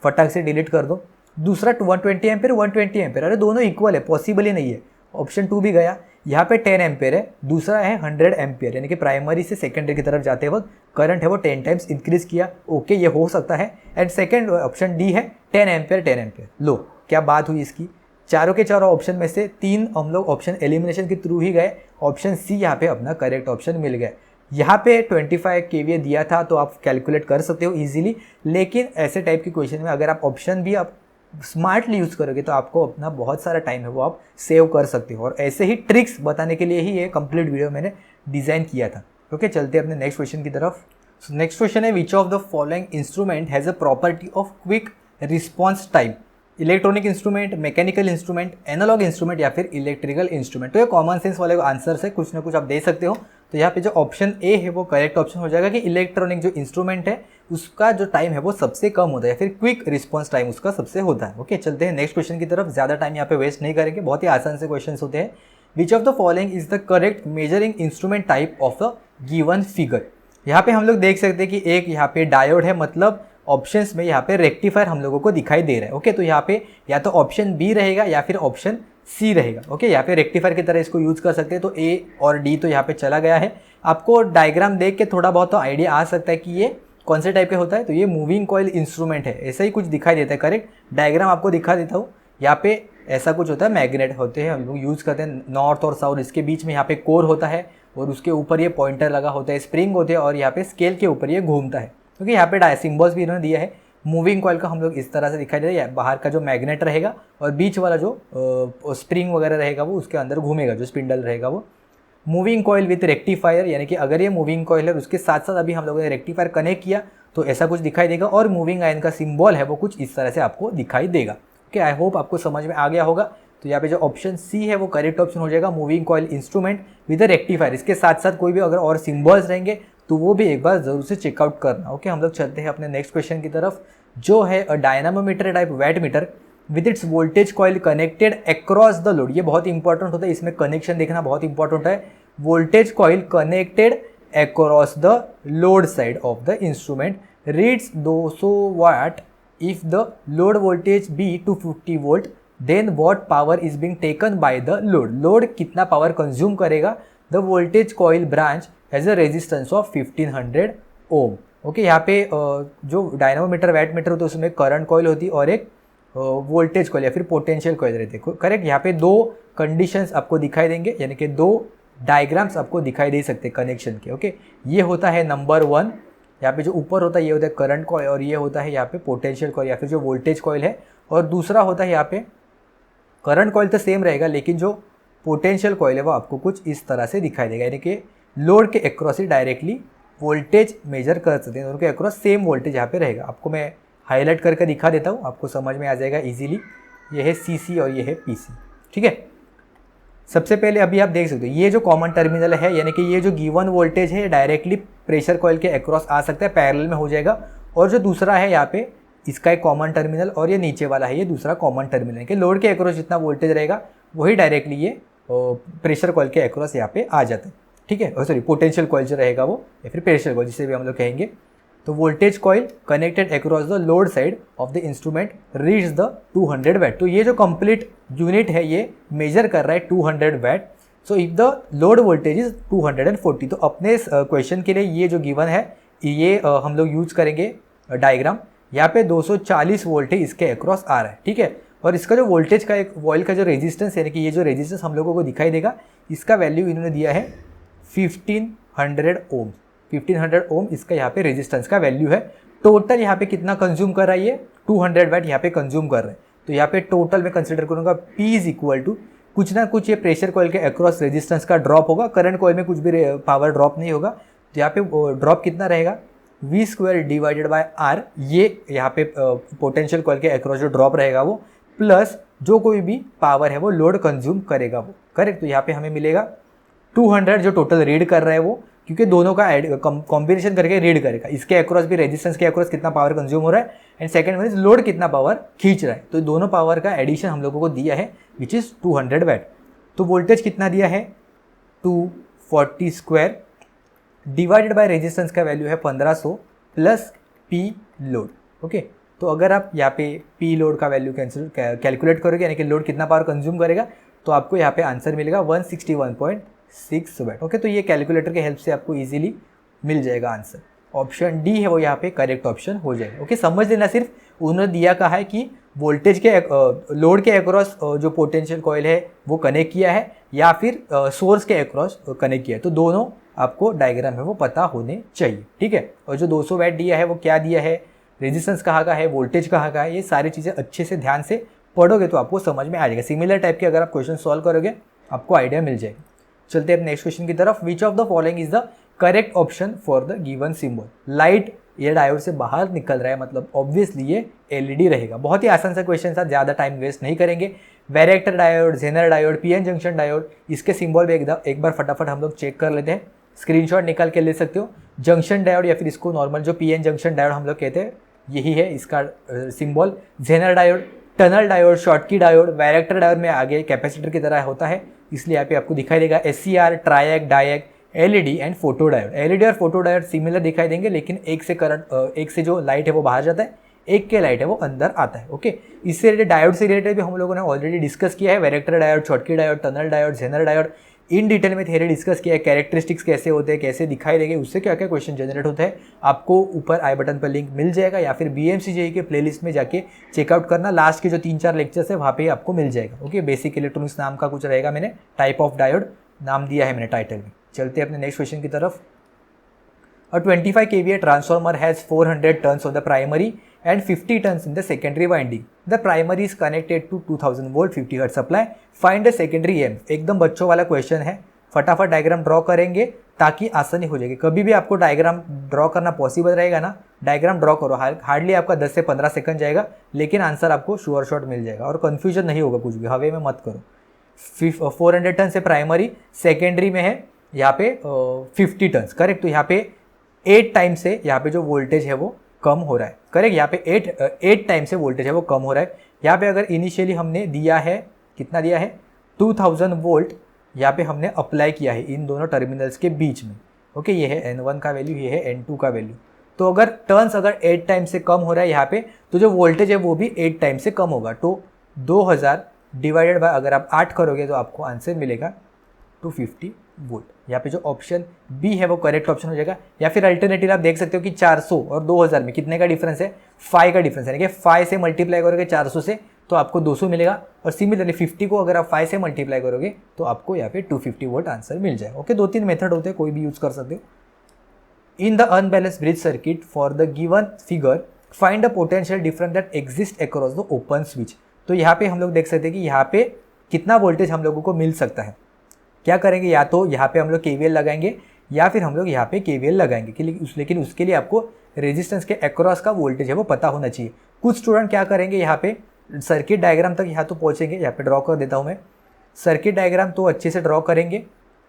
फटाक से डिलीट कर दो। दूसरा 120 एम्पियर 120 एम्पियर, अरे दोनों इक्वल है, पॉसिबल ही नहीं है। ऑप्शन 2 भी गया। यहाँ पे 10 एम्पियर है, दूसरा है 100 एम्पियर, यानी कि प्राइमरी से सेकेंडरी की तरफ जाते वक्त करंट है वो 10 टाइम्स इंक्रीज किया। ओके, ये हो सकता है। एंड सेकेंड ऑप्शन डी है 10 एम्पियर 10 एम्पियर। लो क्या बात हुई इसकी। चारों के चारों ऑप्शन में से 3 हम लोग ऑप्शन एलिमिनेशन के थ्रू ही गए, ऑप्शन सी यहाँ पे अपना करेक्ट ऑप्शन मिल गया। यहाँ पे 25 kVA दिया था तो आप कैलकुलेट कर सकते हो इजीली, लेकिन ऐसे टाइप की क्वेश्चन में अगर आप ऑप्शन भी आप स्मार्टली यूज़ करोगे तो आपको अपना बहुत सारा टाइम है वो आप सेव कर सकते हो। और ऐसे ही ट्रिक्स बताने के लिए ही ये कंप्लीट वीडियो मैंने डिज़ाइन किया था। ओके, चलते हैं अपने नेक्स्ट क्वेश्चन की तरफ। नेक्स्ट क्वेश्चन है, which of the following instrument has a property of quick response time. Electronic instrument, mechanical instrument, analog instrument या फिर इलेक्ट्रिकल इंस्ट्रूमेंट। तो ये कॉमन सेंस वाले आंसर से कुछ ना कुछ आप दे सकते हो। तो यहाँ पे जो ऑप्शन ए है वो करेक्ट ऑप्शन हो जाएगा कि इलेक्ट्रॉनिक जो इंस्ट्रूमेंट है उसका जो टाइम है वो सबसे कम होता है, फिर क्विक रिस्पॉन्स टाइम उसका सबसे होता है। ओके, चलते हैं नेक्स्ट क्वेश्चन की तरफ। ज़्यादा टाइम यहाँ पे वेस्ट नहीं करेंगे, बहुत ही आसान से क्वेश्चन होते हैं। विच of the following is the correct measuring instrument type of the given figure. यहाँ पे हम लोग देख सकते हैं कि एक यहाँ पे डायोड है, मतलब ऑप्शंस में यहाँ पे रेक्टिफायर हम लोगों को दिखाई दे रहा है। ओके, तो यहाँ पे या तो ऑप्शन बी रहेगा या फिर ऑप्शन सी रहेगा। ओके, यहाँ पे रेक्टिफायर की तरह इसको यूज कर सकते हैं। तो ए और डी तो यहाँ पे चला गया है। आपको डायग्राम देख के थोड़ा बहुत तो आइडिया आ सकता है कि ये कौन से टाइप के होता है। तो ये मूविंग कॉइल इंस्ट्रूमेंट है, ऐसा ही कुछ दिखाई देता है। करेक्ट, डायग्राम आपको दिखा देता हूँ। यहाँ पे ऐसा कुछ होता है, मैग्नेट होते हैं, हम लोग यूज़ करते हैं नॉर्थ और साउथ। इसके बीच में यहाँ पे कोर होता है और उसके ऊपर ये पॉइंटर लगा होता है, स्प्रिंग होते हैं और यहाँ पे स्केल के ऊपर ये घूमता है। क्योंकि यहाँ पे सिम्बल्स भी इन्होंने दिया है। मूविंग कॉइल का हम लोग इस तरह से दिखाई दे रहा है, बाहर का जो मैग्नेट रहेगा और बीच वाला जो स्प्रिंग वगैरह रहेगा वो उसके अंदर घूमेगा, जो स्पिंडल रहेगा वो। मूविंग कॉइल विथ रेक्टिफायर, यानी कि अगर ये मूविंग कॉइल है उसके साथ साथ अभी हम लोगों ने रेक्टिफायर कनेक्ट किया तो ऐसा कुछ दिखाई देगा। और मूविंग आयन का सिंबल है वो कुछ इस तरह से आपको दिखाई देगा। ओके, आई होप आपको समझ में आ गया होगा। तो यहाँ पे जो ऑप्शन सी है वो करेक्ट ऑप्शन हो जाएगा, moving coil instrument with rectifier. इसके साथ साथ कोई भी अगर और सिंबल्स रहेंगे तो वो भी एक बार जरूर से चेकआउट करना। ओके, हम लोग चलते हैं अपने नेक्स्ट क्वेश्चन की तरफ, जो है a dynamometer type watt meter with its voltage coil connected across the load. ये बहुत इंपॉर्टेंट होता है, इसमें कनेक्शन देखना बहुत इंपॉर्टेंट होता है। Voltage coil connected across the load side of the instrument reads 200 watt if the load voltage be 250 volt, then what power is being taken by the load. Load कितना power consume करेगा। The voltage coil branch has a resistance of 1500 ohm. Okay, यहाँ पे जो dynamometer VAT metre होता है उसमें current coil होती है और एक वोल्टेज कॉइल या फिर पोटेंशियल कॉइल रहती है। करेक्ट, यहाँ पे दो कंडीशंस आपको दिखाई देंगे, यानी कि दो डायग्राम्स आपको दिखाई दे सकते हैं कनेक्शन के। ओके, ये होता है नंबर 1, यहाँ पे जो ऊपर होता है ये होता है करंट कॉइल और ये होता है यहाँ पे पोटेंशियल कॉइल या फिर जो वोल्टेज कॉइल है। और दूसरा होता है यहाँ पे करंट कॉइल तो सेम रहेगा लेकिन जो पोटेंशियल कॉइल है वो आपको कुछ इस तरह से दिखाई देगा, यानी कि लोड के अक्रॉस ही डायरेक्टली वोल्टेज मेजर कर सकते हैं। उनके अक्रॉस सेम वोल्टेज यहाँ पे रहेगा। आपको मैं हाईलाइट करके दिखा देता हूँ, आपको समझ में आ जाएगा इजीली। ये है CC और ये है PC। ठीक है, सबसे पहले अभी आप देख सकते हो ये जो कॉमन टर्मिनल है, यानी कि ये जो गिवन वोल्टेज है डायरेक्टली प्रेशर कॉइल के अक्रॉस आ सकता है, पैरेलल में हो जाएगा। और जो दूसरा है यहाँ पे इसका एक कॉमन टर्मिनल और ये नीचे वाला है ये दूसरा कॉमन टर्मिनल है कि लोड के अक्रॉस जितना वोल्टेज रहेगा वही डायरेक्टली ये प्रेशर कॉइल के अक्रॉस यहाँ पे आ जाता है। ठीक है, सॉरी पोटेंशियल कॉइल जो रहेगा वो या फिर प्रेशर कॉइल जिसे भी हम लोग कहेंगे। तो voltage coil connected across the load side of the instrument reach the 200 watt. तो ये जो कंप्लीट यूनिट है ये मेजर कर रहा है 200 watt. So if the load voltage is 240। तो अपने क्वेश्चन के लिए ये जो गिवन है ये हम लोग यूज करेंगे डायग्राम। यहाँ पे 240 वोल्ट है इसके अक्रॉस आ रहा है। ठीक है, और इसका जो वोल्टेज का एक वॉइल का जो रेजिस्टेंस यानी कि ये जो रेजिस्टेंस हम लोगों को दिखाई देगा इसका वैल्यू इन्होंने दिया है 1500 ओम। 1500 ओम इसका यहाँ पे रेजिस्टेंस का वैल्यू है। टोटल यहाँ पे कितना कंज्यूम कर रहा है ये 200 वैट यहाँ पे कंज्यूम कर रहा है। तो यहाँ पे टोटल मैं कंसिडर करूँगा P इज इक्वल टू कुछ ना कुछ ये प्रेशर कॉइल के अक्रॉस रेजिस्टेंस का ड्रॉप होगा। करंट कॉइल में कुछ भी पावर ड्रॉप नहीं होगा। तो यहाँ पे ड्रॉप कितना रहेगा V² डिवाइडेड बाय R। ये यहाँ पे पोटेंशियल कॉइल के अक्रॉस जो ड्रॉप रहेगा वो प्लस जो कोई भी पावर है वो लोड कंज्यूम करेगा वो। करेक्ट, तो यहाँ पे हमें मिलेगा 200 जो टोटल रीड कर रहा है वो, क्योंकि दोनों का कॉम्बिनेशन करके रीड करेगा। इसके अक्रॉस भी रेजिस्टेंस के अक्रॉस कितना पावर कंज्यूम हो रहा है and second one is load कितना पावर खींच रहा है। तो दोनों पावर का एडिशन हम लोगों को दिया है विच इज़ 200 वैट। तो वोल्टेज कितना दिया है 240² डिवाइडेड बाय रेजिस्टेंस का वैल्यू है 1500 प्लस P लोड। ओके, तो अगर आप यहाँ पे P लोड का वैल्यू कैलकुलेट करोगे यानी कि लोड कितना पावर कंज्यूम करेगा तो आपको यहाँ पे आंसर मिलेगा 161.6 वैट। ओके, तो ये कैलकुलेटर के हेल्प से आपको इजीली मिल जाएगा आंसर। ऑप्शन डी है वो यहाँ पे करेक्ट ऑप्शन हो जाएगा। ओके, समझ लेना, सिर्फ उन्होंने दिया कहा है कि वोल्टेज के लोड के अक्रॉस जो पोटेंशियल कॉइल है वो कनेक्ट किया है या फिर सोर्स के अक्रॉस कनेक्ट किया है। तो दोनों आपको डायग्राम है वो पता होने चाहिए, ठीक है। और जो 200 वैट दिया है वो क्या दिया है, रेजिस्टेंस कहाँ का है, वोल्टेज कहाँ का है, ये सारी चीज़ें अच्छे से ध्यान से पढ़ोगे तो आपको समझ में आ जाएगा। सिमिलर टाइप के अगर आप क्वेश्चन सॉल्व करोगे आपको आइडिया मिल जाएगा। चलते हैं नेक्स्ट क्वेश्चन की तरफ। विच of the following is the correct option for the given symbol. Light ये डायोड से बाहर निकल रहा है, मतलब ऑब्वियसली ये एलईडी रहेगा। बहुत ही आसान सा क्वेश्चन था, ज़्यादा टाइम वेस्ट नहीं करेंगे। Varactor diode, zener diode, PN junction diode, इसके सिंबल भी एक बार फटाफट हम लोग चेक कर लेते हैं। स्क्रीनशॉट निकाल के ले सकते हो। जंक्शन डायोड या फिर इसको नॉर्मल जो पीएन जंक्शन डायोड हम लोग कहते हैं यही है इसका symbol. Zener diode, tunnel diode, schottky diode, varactor diode में आगे कैपेसिटर की तरह होता है, इसलिए यहाँ पे आपको दिखाई देगा SCR, ट्रायक, डायक, LED and photo diode. LED और फोटो डायोड सिमिलर दिखाई देंगे, लेकिन एक से जो लाइट है वो बाहर जाता है, एक के लाइट है वो अंदर आता है। ओके, इससे रिलेटेड डायोड से रिलेटेड भी हम लोगों ने ऑलरेडी डिस्कस किया है। Varactor diode, schottky diode, tunnel diode, zener diode, in detail में थ्योरी डिस्कस किया है। कैरेक्टरिस्टिक्स कैसे होते हैं, कैसे दिखाई देंगे, उससे क्या क्या क्वेश्चन जनरेट होता है, आपको ऊपर आई बटन पर लिंक मिल जाएगा या फिर बीएमसीजेई के प्लेलिस्ट में जाके चेकआउट करना। लास्ट के जो 3-4 लेक्चर्स है वहाँ पे आपको मिल जाएगा। ओके, बेसिक इलेक्ट्रॉनिक्स नाम का कुछ रहेगा, मैंने टाइप ऑफ डायोड नाम दिया है मैंने टाइटल में। चलते हैं अपने नेक्स्ट क्वेश्चन की तरफ। A 25 kVA transformer has 400 turns on the primary and 50 turns in the secondary winding. The primary is connected to 2000 volt 50 Hz supply. Find the secondary EMF. एकदम बच्चों वाला क्वेश्चन है, फटाफट डायग्राम ड्रॉ करेंगे ताकि आसानी हो जाएगी। कभी भी आपको डायग्राम ड्रॉ करना पॉसिबल रहेगा ना, डायग्राम ड्रॉ करो, हार्डली आपका 10 से 15 सेकंड जाएगा, लेकिन आंसर आपको श्योर शॉट मिल जाएगा और कन्फ्यूजन नहीं होगा कुछ भी, हवे में मत करो। 400 टन से प्राइमरी, सेकेंडरी में है यहाँ पे 50 टन, करेक्ट। तो यहाँ पे 8 टाइम से यहाँ पे जो वोल्टेज है वो कम हो रहा है, करेक्ट। यहाँ पे 8 टाइम से वोल्टेज है वो कम हो रहा है। यहाँ पे अगर इनिशियली हमने दिया है, कितना दिया है, 2000 वोल्ट यहाँ पे हमने अप्लाई किया है इन दोनों टर्मिनल्स के बीच में। ओके, ये है N1 का वैल्यू, ये है N2 का वैल्यू। तो अगर टर्न्स अगर 8 टाइम से कम हो रहा है यहाँ पे, तो जो वोल्टेज है वो भी 8 टाइम से कम होगा। तो 2000 डिवाइडेड बाय अगर आप 8 करोगे तो आपको आंसर मिलेगा 250 वोल्ट। यहाँ पे जो ऑप्शन बी है वो करेक्ट ऑप्शन हो जाएगा। या फिर अल्टरनेटिव आप देख सकते हो कि 400 और 2000 में कितने का डिफरेंस है, 5 का डिफरेंस है, यानी कि 5 से मल्टीप्लाई करोगे 400 से तो आपको 200 मिलेगा। और सिमिलरली 50 को अगर आप 5 से मल्टीप्लाई करोगे तो आपको यहाँ पे 250 वोल्ट आंसर मिल जाएगा। ओके, 2-3 मेथड होते हैं, कोई भी यूज कर सकते हो। In the unbalanced bridge circuit for the given figure find the potential difference that exist across the open switch. तो यहाँ पे हम लोग देख सकते हैं कि यहाँ पे कितना वोल्टेज हम लोगों को मिल सकता है। क्या करेंगे, या तो यहाँ पे हम लोग KVL लगाएंगे या फिर हम लोग यहाँ पे KVL लगाएंगे, लेकिन उसके लिए आपको रेजिस्टेंस के अक्रॉस का वोल्टेज है वो पता होना चाहिए। कुछ स्टूडेंट क्या करेंगे, यहाँ पे सर्किट डायग्राम तक यहाँ तो पहुँचेंगे, यहाँ पे ड्रॉ कर देता हूँ मैं। सर्किट डायग्राम तो अच्छे से ड्रॉ करेंगे,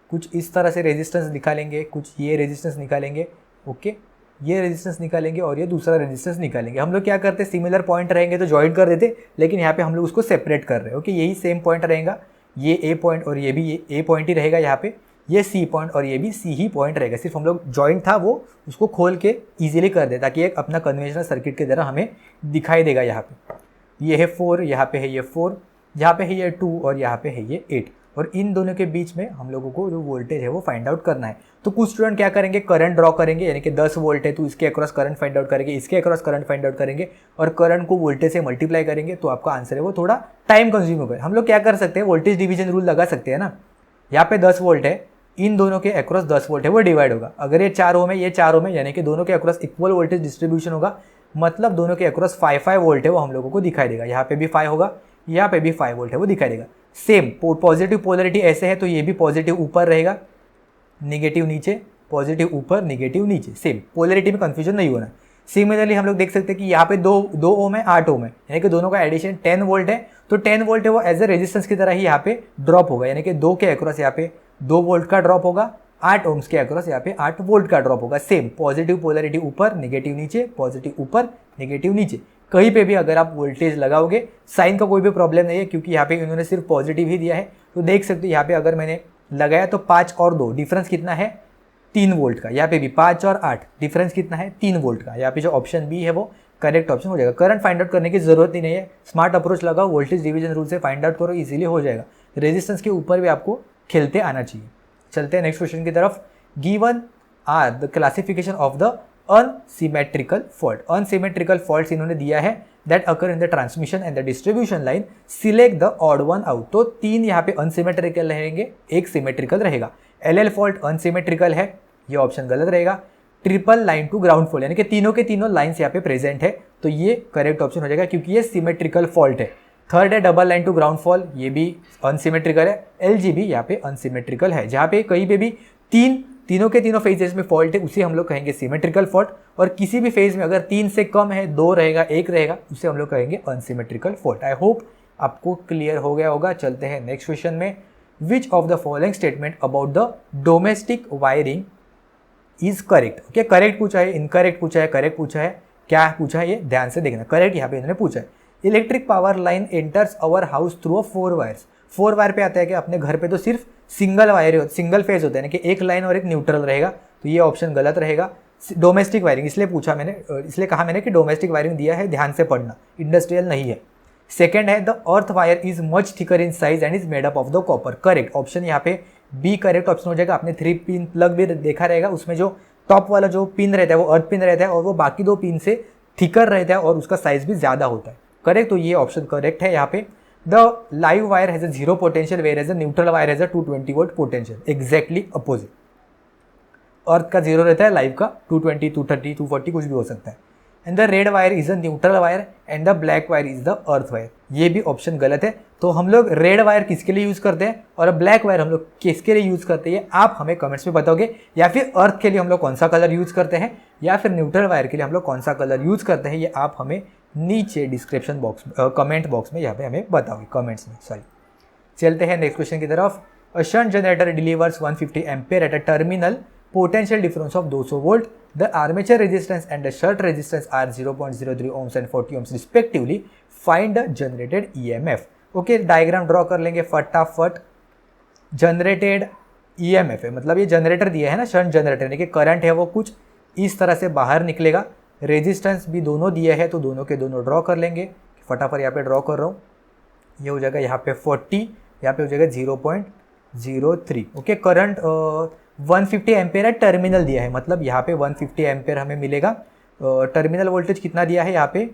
कुछ इस तरह से रेजिस्टेंस निकालेंगे, कुछ ये रेजिस्टेंस निकालेंगे, ओके, ये रेजिस्टेंस निकालेंगे और ये दूसरा रेजिस्टेंस निकालेंगे। हम लोग क्या करते हैं, सिमिलर पॉइंट रहेंगे तो ज्वाइन कर देते, लेकिन यहाँ पे हम लोग उसको सेपरेट कर रहे हैं। ओके, यही सेम पॉइंट रहेगा, ये ए पॉइंट और ये भी ये ए पॉइंट ही रहेगा यहाँ पे, ये सी पॉइंट और ये भी सी ही पॉइंट रहेगा। सिर्फ हम लोग जॉइंट था वो उसको खोल के इजीली कर दे ताकि एक अपना कन्वेंशनल सर्किट की तरह हमें दिखाई देगा। यहाँ पे ये है 4, यहाँ पे है ये 4, यहाँ पे है ये 2 और यहाँ पे है ये 8, और इन दोनों के बीच में हम लोगों को जो वोल्टेज है वो फाइंड आउट करना है। तो कुछ स्टूडेंट क्या करेंगे, करंट ड्रॉ करेंगे, यानी कि 10 वोल्ट है तो इसके अक्रॉस करंट फाइंड आउट करेंगे, इसके अक्रॉस करंट फाइंड आउट करेंगे और करंट को वोल्टेज से मल्टीप्लाई करेंगे, तो आपका आंसर है वो थोड़ा टाइम कंज्यूम होगा। हम लोग क्या कर सकते हैं, वोल्टेज डिवीजन रूल लगा सकते हैं ना। यहाँ पे 10 वोल्ट है, इन दोनों के अक्रॉस 10 वोल्ट है, वो डिवाइड होगा। अगर ये 4 ओम है, ये 4 ओम है, यानी कि दोनों के अक्रॉस इक्वल वोल्टेज डिस्ट्रीब्यूशन होगा, मतलब दोनों के अक्रॉस 5 वोल्ट है वो हम लोगों को दिखाई देगा। यहाँ पे भी 5 होगा, यहाँ पे भी 5 वोल्ट है वो दिखाई देगा। सेम पॉजिटिव पोलरिटी ऐसे है तो ये भी पॉजिटिव ऊपर रहेगा, निगेटिव नीचे, पॉजिटिव ऊपर, निगेटिव नीचे, सेम पोलरिटी में कंफ्यूजन नहीं होना। सिमिलरली हम लोग देख सकते हैं कि यहाँ पे 2 ओम है, 8 ओम है, यानी कि दोनों का एडिशन 10 वोल्ट है, तो 10 वोल्ट है वो एज ए रेजिस्टेंस की तरह ही यहाँ पे ड्रॉप होगा, यानी कि 2 के अक्रॉस यहाँ पे 2 वोल्ट का ड्रॉप होगा, 8 ओम्स के अक्रॉस यहाँ पे 8 वोल्ट का ड्रॉप होगा। सेम पॉजिटिव पोलरिटी ऊपर, निगेटिव नीचे, पॉजिटिव ऊपर, निगेटिव नीचे। कहीं पे भी अगर आप वोल्टेज लगाओगे, साइन का कोई भी प्रॉब्लम नहीं है क्योंकि यहाँ पे इन्होंने सिर्फ पॉजिटिव ही दिया है। तो देख सकते हो यहाँ पे अगर मैंने लगाया तो 5 और 2 डिफरेंस कितना है, 3 वोल्ट का। यहाँ पे भी 5 और 8 डिफरेंस कितना है, 3 वोल्ट का। यहाँ पे जो ऑप्शन बी है वो करेक्ट ऑप्शन हो जाएगा। करंट फाइंड आउट करने की जरूरत ही नहीं है, स्मार्ट अप्रोच लगाओ, वोल्टेज डिवीजन रूल से फाइंड आउट करो, इजीली हो जाएगा। रेजिस्टेंस के ऊपर भी आपको खेलते आना चाहिए। चलते हैं नेक्स्ट क्वेश्चन की तरफ। Given are the classification of the unsymmetrical fault. Unsymmetrical fault इन्होंने दिया है that occur in the transmission and the distribution line, select the odd one out. तो 3 यहाँ पे अनसिमेट्रिकल रहेंगे, 1 सिमेट्रिकल रहेगा। एल फॉल्ट अनसिमेट्रिकल है, ये ऑप्शन गलत रहेगा। Triple line to ground fault यानी कि तीनों के तीनों लाइन्स यहाँ पे प्रेजेंट है, तो ये करेक्ट ऑप्शन हो जाएगा क्योंकि ये सिमेट्रिकल फॉल्ट है। थर्ड है double line to ground fall, ये भी अनसिमेट्रिकल है। एल भी यहाँ पे अनसिमेट्रिकल है। जहाँ पे कहीं पे भी तीनों के तीनों फेजेस में फॉल्ट है उसे हम लोग कहेंगे सिमेट्रिकल फॉल्ट, और किसी भी फेज में अगर 3 से कम है, 2 रहेगा, 1 रहेगा, उसे हम लोग कहेंगे अनसिमेट्रिकल फॉल्ट। आई होप आपको क्लियर हो गया होगा। चलते हैं नेक्स्ट क्वेश्चन में। विच of the following statement about the domestic wiring is correct. Okay, correct पूछा है, इनकरेक्ट पूछा है, करेक्ट पूछा है, क्या पूछा है ये ध्यान से देखना। करेक्ट यहाँ पे इन्होंने पूछा है, इलेक्ट्रिक पावर लाइन एंटर्स अवर हाउस थ्रू 4 वायर्स। 4 वायर पे आता है कि अपने घर पे तो सिर्फ सिंगल वायर, सिंगल फेज होता है ना कि एक लाइन और एक न्यूट्रल रहेगा, तो ये ऑप्शन गलत रहेगा। डोमेस्टिक वायरिंग इसलिए पूछा मैंने, इसलिए कहा मैंने कि डोमेस्टिक वायरिंग दिया है, ध्यान से पढ़ना, इंडस्ट्रियल नहीं है। सेकेंड है the earth wire is much thicker in size and is made up of the copper. Correct option यहाँ पे बी करेक्ट ऑप्शन हो जाएगा। आपने 3 पिन प्लग भी देखा रहेगा, उसमें जो टॉप वाला जो पिन रहता है वो अर्थ पिन रहता है और वो बाकी 2 पिन से थिकर रहता है और उसका साइज भी ज़्यादा होता है। करेक्ट, तो ये ऑप्शन करेक्ट है। यहाँ पे the live wire has a 0 potential where as a neutral wire has a 220 volt potential, exactly opposite. Earth का 0 रहता है, लाइव का 220, 230, 240 कुछ भी हो सकता है। And the red wire is a neutral wire and the black wire is the earth wire, ये भी ऑप्शन गलत है। तो हम लोग रेड वायर किसके लिए यूज़ करते हैं और ब्लैक वायर हम लोग किसके लिए यूज़ करते हैं, आप हमें कमेंट्स में बताओगे। या फिर अर्थ के लिए हम लोग कौन सा कलर यूज़ करते हैं या फिर न्यूट्रल वायर के लिए हम लोग कौन सा कलर यूज़ करते हैं, ये आप हमें नीचे डिस्क्रिप्शन बॉक्स कमेंट बॉक्स में यहाँ पे हमें बताओगे, कमेंट्स में, सॉरी। चलते हैं नेक्स्ट क्वेश्चन की तरफ। A shunt generator delivers 150 ampere at a terminal potential difference of 200 volt. The armature resistance and the shunt resistance are 0.03 ohms and 40 ohms respectively. Find the generated EMF. Okay, diagram draw कर लेंगे फटाफट। Generated EMF है, मतलब ये generator दिया है ना, shunt generator यानी कि करंट है वो कुछ इस तरह से बाहर निकलेगा। रेजिस्टेंस भी दोनों दिए है तो दोनों के दोनों ड्रॉ कर लेंगे। फटाफट यहाँ पे ड्रॉ कर रहा हूँ। ये हो जाएगा यहाँ पे 40, यहाँ पे हो जाएगा 0.03। ओके, करंट 150 एम्पेयर है, टर्मिनल दिया है, मतलब यहाँ पे 150 एम्पेयर हमें मिलेगा। टर्मिनल वोल्टेज कितना दिया है यहाँ पे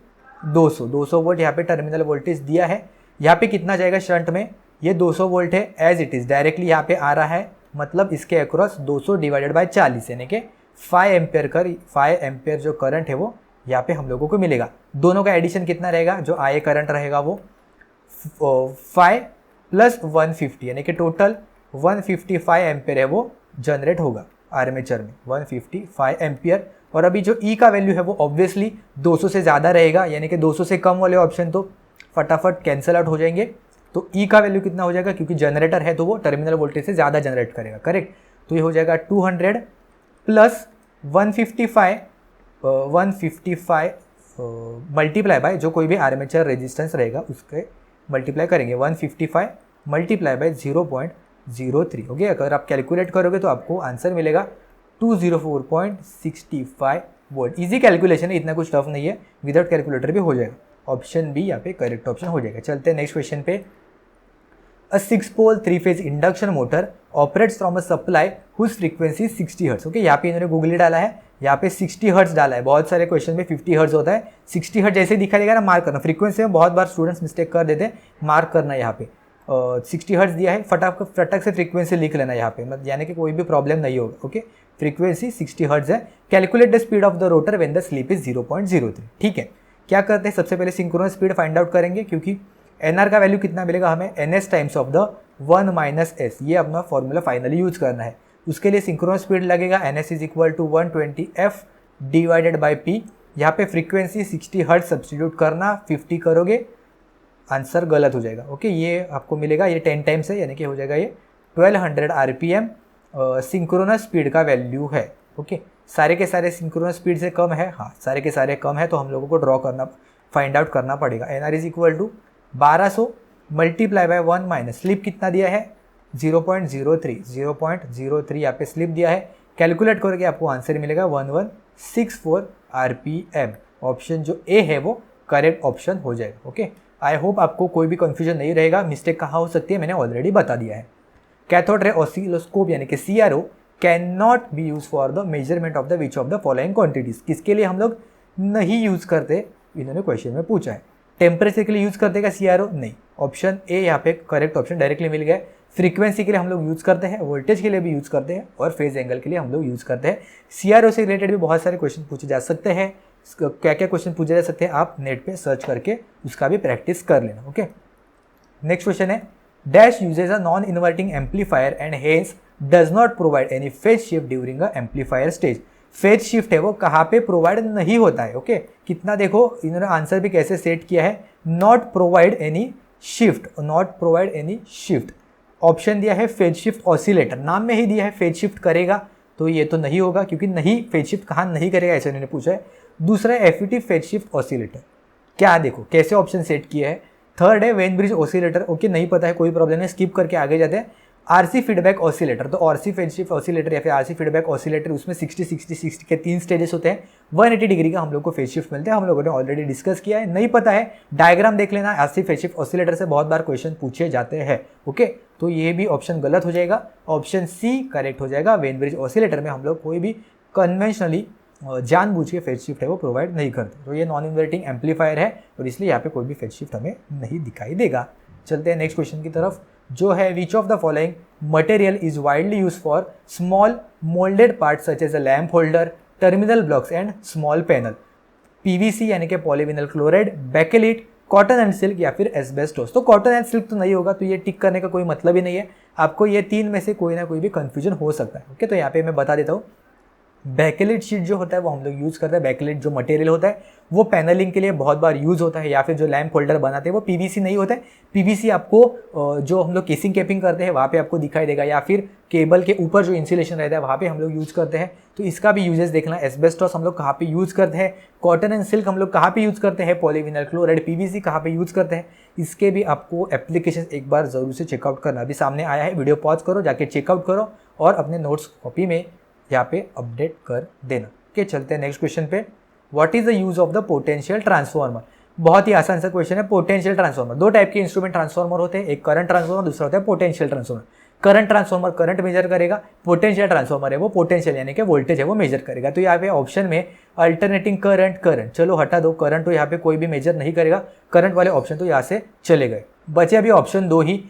200 वोल्ट यहाँ पे टर्मिनल वोल्टेज दिया है। यहाँ पे कितना जाएगा शंट में, ये 200 वोल्ट है एज इट इज़, डायरेक्टली यहाँ पे आ रहा है, मतलब इसके अक्रॉस 200 डिवाइडेड बाय 40 यानी कि 5 एम्पेयर जो करंट है वो यहाँ पे हम लोगों को मिलेगा। दोनों का एडिशन कितना रहेगा, जो आए करंट रहेगा वो 5 प्लस 150 यानी कि टोटल 155 एम्पेयर है वो जनरेट होगा आर्मेचर में, 155 एम्पियर। और अभी जो ई का वैल्यू है वो ऑब्वियसली 200 से ज़्यादा रहेगा, यानी कि 200 से कम वाले ऑप्शन तो फटाफट कैंसिल आउट हो जाएंगे। तो ई का वैल्यू कितना हो जाएगा, क्योंकि जनरेटर है तो वो टर्मिनल वोल्टेज से ज़्यादा जनरेट करेगा, करेक्ट। तो ये हो जाएगा 200 प्लस 155 मल्टीप्लाई बाय जो कोई भी आर्मेचर रेजिस्टेंस रहेगा उसके मल्टीप्लाई करेंगे, 155 मल्टीप्लाई बाय 0.03। ओके, अगर आप कैलकुलेट करोगे तो आपको आंसर मिलेगा 204.65 वोल्ट। इजी कैलकुलेशन है, इतना कुछ टफ नहीं है, विदाउट कैलकुलेटर भी हो जाएगा। ऑप्शन बी यहाँ पे करेक्ट ऑप्शन हो जाएगा। चलते हैं नेक्स्ट क्वेश्चन पे। अ 6-पोल three phase induction motor operates from a supply whose frequency 60 hertz. Okay, यहाँ पे इन्होंने गूगली डाला है, यहाँ पे 60 हर्ट्ज डाला है। बहुत सारे क्वेश्चन में 50 हर्ट्ज होता है, 60 हर्ट्ज जैसे दिखा देगा ना, मार्क करना। फ्रीक्वेंसी में बहुत बार स्टूडेंट्स मिस्टेक कर देते हैं, मार्क करना यहाँ पे 60 हर्ट्ज दिया है, फटाक से फ्रीक्वेंसी लिख लेना यहाँ पे, मतलब यानी कि कोई भी प्रॉब्लम नहीं होगा। ओके, फ्रीक्वेंसी 60 हर्ट्ज है। Calculate the speed of the rotor when the slip is 0.03। ठीक है, क्या करते हैं, सबसे पहले सिंक्रोनस स्पीड फाइंड आउट करेंगे, क्योंकि एनआर का वैल्यू कितना मिलेगा हमें, NS times of the 1 - S, ये अपना फॉर्मूला फाइनली यूज करना है। उसके लिए सिंक्रोनस स्पीड लगेगा NS is equal to 120F divided by P। यहाँ पे फ्रीक्वेंसी 60 हर्ट्ज सब्सटीट्यूट करना, 50 करोगे आंसर गलत हो जाएगा। ओके, ये आपको मिलेगा, ये 10 टाइम्स है, यानी कि हो जाएगा ये 1200 RPM सिंक्रोनस स्पीड का वैल्यू है। ओके, सारे के सारे सिंक्रोनस स्पीड से कम है, हाँ सारे के सारे कम है, तो हम लोगों को ड्रॉ करना, फाइंड आउट करना पड़ेगा। NR is equal to 1200 multiply by 1 minus slip कितना दिया है 0.03 यहाँ पे स्लिप दिया है। कैलकुलेट करके आपको आंसर मिलेगा 1164 RPM। ऑप्शन जो ए है वो करेक्ट ऑप्शन हो जाएगा। ओके, आई होप आपको कोई भी कंफ्यूजन नहीं रहेगा। मिस्टेक कहाँ हो सकती है मैंने ऑलरेडी बता दिया है। कैथोड रे ऑसिलोस्कोप यानी कि CRO can not be use for the measurement of the which of the following quantities, किसके लिए हम लोग नहीं यूज करते, इन्होंने क्वेश्चन में पूछा है। टेम्परेचर के लिए यूज करते क्या CRO, नहीं। ऑप्शन ए यहाँ पे करेक्ट ऑप्शन डायरेक्टली मिल गया। फ्रीक्वेंसी के लिए हम लोग यूज करते हैं, वोल्टेज के लिए भी यूज करते हैं और फेज एंगल के लिए हम लोग यूज करते हैं। CRO से रिलेटेड भी बहुत सारे क्वेश्चन पूछे जा सकते हैं। क्या क्या क्वेश्चन पूछे जा सकते हैं आप नेट पे सर्च करके उसका भी प्रैक्टिस कर लेना। ओके, नेक्स्ट क्वेश्चन है dash usage a non inverting amplifier and hence does not provide any phase shift during a amplifier stage. Phase shift है वो कहाँ पे प्रोवाइड नहीं होता है। ओके, कितना देखो इन्होंने आंसर भी कैसे सेट किया है, not provide any shift, not provide any shift. Option दिया है फेज शिफ्ट ऑसिलेटर, नाम में ही दिया है फेज शिफ्ट करेगा, तो ये तो नहीं होगा क्योंकि नहीं फेज शिफ्ट कहाँ नहीं करेगा ऐसे इन्होंने पूछा है। दूसरा है FET फेज शिफ्ट ऑसिलेटर, क्या देखो कैसे ऑप्शन सेट किया है। थर्ड है वेन ब्रिज ऑसिलेटर, ओके नहीं पता है कोई प्रॉब्लम नहीं, स्किप करके आगे जाते हैं। RC फीडबैक ऑसिलेटर, तो RC फेज शिफ्ट ऑसिलेटर या फिर RC फीडबैक ऑसिलेटर, उसमें 60-60-60 के 3 स्टेजेस होते हैं। 180 डिग्री का हम लोग को फेज शिफ्ट मिलते हैं, हम लोगों ने ऑलरेडी डिस्कस किया है। नहीं पता है डायग्राम देख लेना, RC फेज शिफ्ट ऑसिलेटर से बहुत बार क्वेश्चन पूछे जाते हैं। ओके, तो ये भी ऑप्शन गलत हो जाएगा, ऑप्शन C करेक्ट हो जाएगा। वेन ब्रिज ऑसिलेटर में हम लोग कोई भी कन्वेंशनली जानबूझ के फेज शिफ्ट है वो प्रोवाइड नहीं करते, तो ये नॉन इन्वर्टिंग एम्पलीफायर है और इसलिए यहाँ पे कोई भी फेज शिफ्ट हमें नहीं दिखाई देगा। चलते हैं नेक्स्ट क्वेश्चन की तरफ, जो है which of the following material is widely use for small moulded part such as a lamp holder, terminal blocks and small panel. PVC यानी कि polyvinyl chloride, bakelite, cotton and silk या फिर asbestos. तो cotton and silk तो नहीं होगा, तो ये टिक करने का कोई मतलब ही नहीं है, आपको ये 3 में से कोई ना कोई भी कंफ्यूजन हो सकता है। ओके, तो यहाँ पे मैं बता देता हूँ, बैकेलिट शीट जो होता है वो हम लोग यूज़ करते हैं। बैकेलिट जो मटेरियल होता है वो पैनलिंग के लिए बहुत बार यूज़ होता है, या फिर जो लैम्प होल्डर बनाते हैं वो PVC नहीं होता है। PVC आपको जो हम लोग केसिंग कैपिंग करते हैं वहाँ पे आपको दिखाई देगा, या फिर केबल के ऊपर जो इंसुलेशन रहता है वहाँ पे हम लोग यूज़ करते हैं, तो इसका भी यूजेस देखना। एस्बेस्टोस हम लोग कहाँ पे यूज़ करते हैं, कॉटन एंड सिल्क हम लोग कहाँ पे यूज़ करते हैं, पॉलीविनाइल क्लोराइड PVC कहाँ पे यूज़ करते हैं, इसके भी आपको एप्लीकेशन एक बार ज़रूर से चेकआउट करना। अभी सामने आया है, वीडियो पॉज करो, जाके चेकआउट करो और अपने नोट्स कॉपी में यहाँ पे अपडेट कर देना। ओके, चलते हैं नेक्स्ट क्वेश्चन पे। What is the use of the potential transformer. बहुत ही आसान सा क्वेश्चन है। पोटेंशियल ट्रांसफार्मर, 2 टाइप के इंस्ट्रूमेंट ट्रांसफार्मर होते हैं, एक करंट ट्रांसफार्मर, दूसरा होता है potential transformer. Current transformer current measure करेगा, पोटेंशियल ट्रांसफार्मर है वो पोटेंशियल यानी कि वोल्टेज है वो मेजर करेगा। तो यहाँ पे ऑप्शन में अल्टरनेटिंग करंट, करंट चलो हटा दो, करंट तो यहाँ पे कोई भी मेजर नहीं करेगा, करंट वाले ऑप्शन तो यहाँ से चले गए। बचे अभी ऑप्शन 2 ही,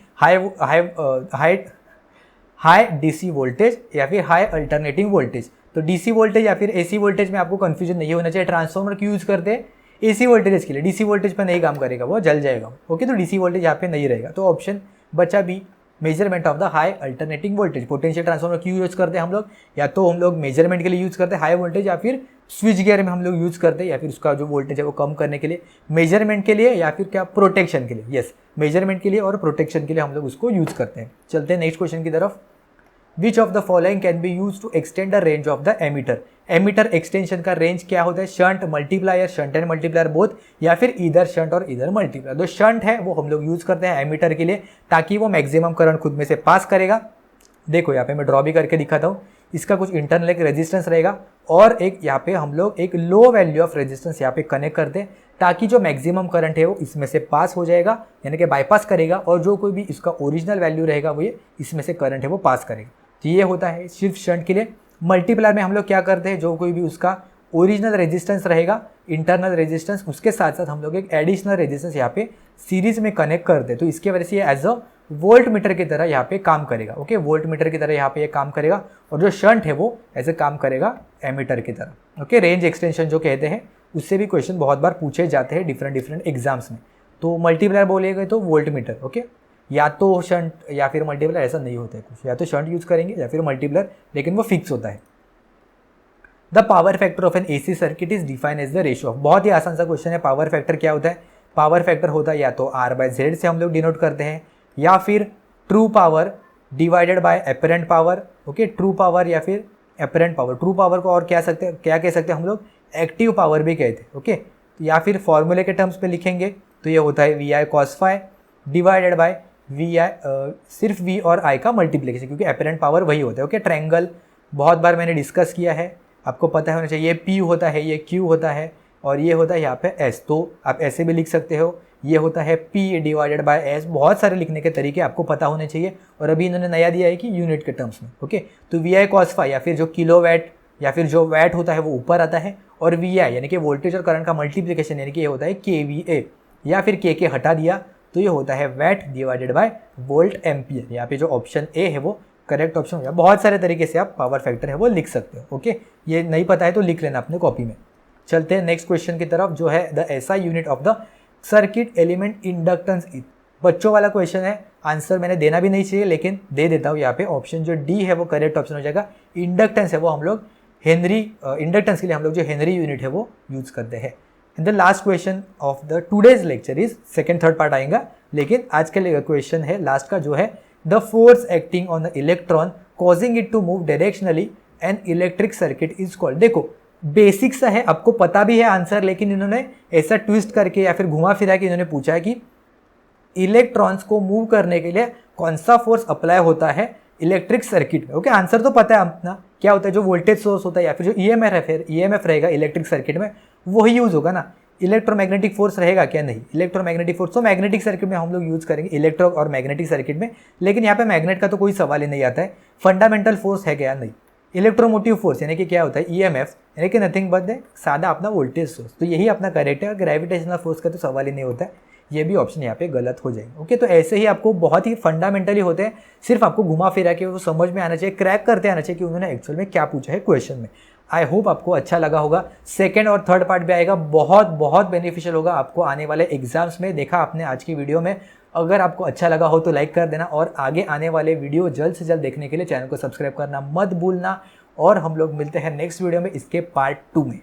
हाई DC वोल्टेज या फिर हाई अल्टरनेटिंग वोल्टेज। तो DC वोल्टेज या फिर AC वोल्टेज में आपको कंफ्यूजन नहीं होना चाहिए। ट्रांसफार्मर क्यों यूज करते हैं, AC वोल्टेज के लिए, DC वोल्टेज पर नहीं काम करेगा, वो जल जाएगा। ओके, तो DC वोल्टेज यहाँ पे नहीं रहेगा। तो ऑप्शन बचा भी, measurement of the high alternating voltage. Potential transformer क्यों यूज करते हैं हम लोग, या तो हम लोग मेजरमेंट के लिए यूज करते हैं हाई वोल्टेज, या फिर स्विच गियर में हम लोग यूज करते हैं, या फिर उसका जो वोल्टेज है वो कम करने के लिए, मेजरमेंट के लिए, या फिर क्या प्रोटेक्शन के लिए। यस, मेजरमेंट के लिए और प्रोटेक्शन के लिए हम लोग उसको यूज करते हैं। चलते हैं नेक्स्ट क्वेश्चन की तरफ। Which of the following can be used to extend the range of the emitter? Ammeter extension का रेंज क्या होता है, shunt, multiplier, shunt and multiplier both, या फिर इधर शंट और इधर मल्टीप्लायर। तो शंट है वो हम लोग यूज करते हैं एमीटर के लिए, ताकि वो मैक्सिमम करंट खुद में से पास करेगा। देखो यहाँ पे मैं ड्रॉ भी करके दिखाता हूँ, इसका कुछ इंटरनल एक रेजिस्टेंस रहेगा और एक यहाँ पे हम लोग एक लो वैल्यू ऑफ रेजिस्टेंस यहाँ पे कनेक्ट करते हैं, ताकि जो मैक्सिमम करंट है वो इसमें से पास हो जाएगा, यानी कि बाईपास करेगा, और जो कोई भी इसका ओरिजिनल वैल्यू रहेगा वो ये इसमें से करंट है वो पास करेगा। तो ये होता है सिर्फ शंट के लिए। मल्टीप्लायर में हम लोग क्या करते हैं, जो कोई भी उसका ओरिजिनल रेजिस्टेंस रहेगा, इंटरनल रेजिस्टेंस, उसके साथ साथ हम लोग एक एडिशनल रेजिस्टेंस यहाँ पे सीरीज में कनेक्ट करते हैं। तो इसके वजह से ये एज अ वोल्ट मीटर की तरह यहाँ पे काम करेगा। ओके, वोल्ट मीटर की तरह यहाँ पे ये काम करेगा, और जो शंट है वो ऐसे काम करेगा एमीटर की तरह। ओके, रेंज एक्सटेंशन जो कहते हैं, उससे भी क्वेश्चन बहुत बार पूछे जाते हैं डिफरेंट एग्जाम्स में। तो मल्टीप्लायर बोलेगा तो वोल्ट मीटर, ओके, या तो शंट या फिर मल्टीप्लायर, ऐसा नहीं होता है कुछ, या तो शंट यूज करेंगे या फिर मल्टीप्लायर, लेकिन वो फिक्स होता है। The power factor of an AC circuit is define as the ratio of. बहुत ही आसान सा क्वेश्चन है। पावर फैक्टर क्या होता है, पावर फैक्टर होता है या तो R/Z से हम लोग डिनोट करते हैं, या फिर true power divided bye apparent power. Okay, true power या फिर एपरेंट पावर। ट्रू पावर को और क्या कह सकते हैं हम लोग, एक्टिव पावर भी कहते हैं। ओके, या फिर फॉर्मूले के टर्म्स पे लिखेंगे तो ये होता है VI cos phi divided by VI, सिर्फ V और I का मल्टीप्लिकेशन, क्योंकि एपरेंट पावर वही होता है। ओके, ट्रायंगल बहुत बार मैंने डिस्कस किया है, आपको पता होना चाहिए। ये P होता है, ये Q होता है, और ये होता है यहाँ पे एस, तो आप ऐसे भी लिख सकते हो, ये होता है पी डिवाइडेड बाय एस। बहुत सारे लिखने के तरीके आपको पता होने चाहिए, और अभी इन्होंने नया दिया है कि यूनिट के टर्म्स में। ओके, तो वी आई कॉस फाई या फिर जो किलोवाट या फिर जो वैट होता है वो ऊपर आता है, और वी आई यानी कि वोल्टेज और करंट का मल्टीप्लिकेशन यानी कि ये होता है के वी ए, या फिर के हटा दिया तो ये होता है watt divided by volt ampere. यहाँ पे जो ऑप्शन ए है वो करेक्ट ऑप्शन हो गया। बहुत सारे तरीके से आप पावर फैक्टर है वो लिख सकते हो। ओके, ये नहीं पता है तो लिख लेना अपने कॉपी में। चलते हैं नेक्स्ट क्वेश्चन की तरफ, जो है the SI unit of the circuit element inductance is. बच्चों वाला क्वेश्चन है, आंसर मैंने देना भी नहीं चाहिए लेकिन दे देता हूँ। यहाँ पे ऑप्शन जो डी है वो करेक्ट ऑप्शन हो जाएगा। इंडक्टेंस है वो हम लोग हेनरी, इंडक्टेंस के लिए हम लोग जो हेनरी यूनिट है वो यूज करते हैं। And the last question of the today's lecture is, second third part आएगा लेकिन आज के क्वेश्चन है लास्ट का, जो है the force acting on the electron causing it to move directionally an electric circuit is called. देखो बेसिक सा है, आपको पता भी है आंसर, लेकिन इन्होंने ऐसा ट्विस्ट करके या फिर घुमा फिरा के इन्होंने पूछा है कि इलेक्ट्रॉन्स को मूव करने के लिए कौन सा फोर्स अप्लाई होता है इलेक्ट्रिक सर्किट में। ओके, आंसर तो पता है अपना क्या होता है, जो वोल्टेज सोर्स होता है या फिर जो ईएमएफ रहेगा इलेक्ट्रिक सर्किट में वही यूज होगा ना। इलेक्ट्रोमैग्नेटिक फोर्स रहेगा क्या? नहीं। इलेक्ट्रोमैग्नेटिक फोर्स तो मैग्नेटिक सर्किट में हम लोग यूज करेंगे, इलेक्ट्रो और मैग्नेटिक सर्किट में, लेकिन यहाँ पे मैग्नेट का तो कोई सवाल ही नहीं आता है। फंडामेंटल फोर्स है क्या? नहीं। इलेक्ट्रोमोटिव फोर्स यानी कि क्या होता है, ईएमएफ यानी कि नथिंग बट सादा अपना वोल्टेज सोर्स, तो यही अपना करेक्ट है। ग्रेविटेशनल फोर्स का तो सवाल ही नहीं होता है, ये भी ऑप्शन यहाँ पे गलत हो जाएंगे। ओके, तो ऐसे ही आपको बहुत ही फंडामेंटली होते हैं, सिर्फ आपको घुमा फिरा के वो समझ में आना चाहिए, क्रैक करते आना चाहिए कि उन्होंने एक्चुअल में क्या पूछा है क्वेश्चन में। आई होप आपको अच्छा लगा होगा। सेकंड और थर्ड पार्ट भी आएगा, बहुत बहुत बेनिफिशियल होगा आपको आने वाले एग्जाम्स में। देखा आपने आज की वीडियो में, अगर आपको अच्छा लगा हो तो लाइक कर देना, और आगे आने वाले वीडियो जल्द से जल्द देखने के लिए चैनल को सब्सक्राइब करना मत भूलना। और हम लोग मिलते हैं नेक्स्ट वीडियो में इसके पार्ट 2 में।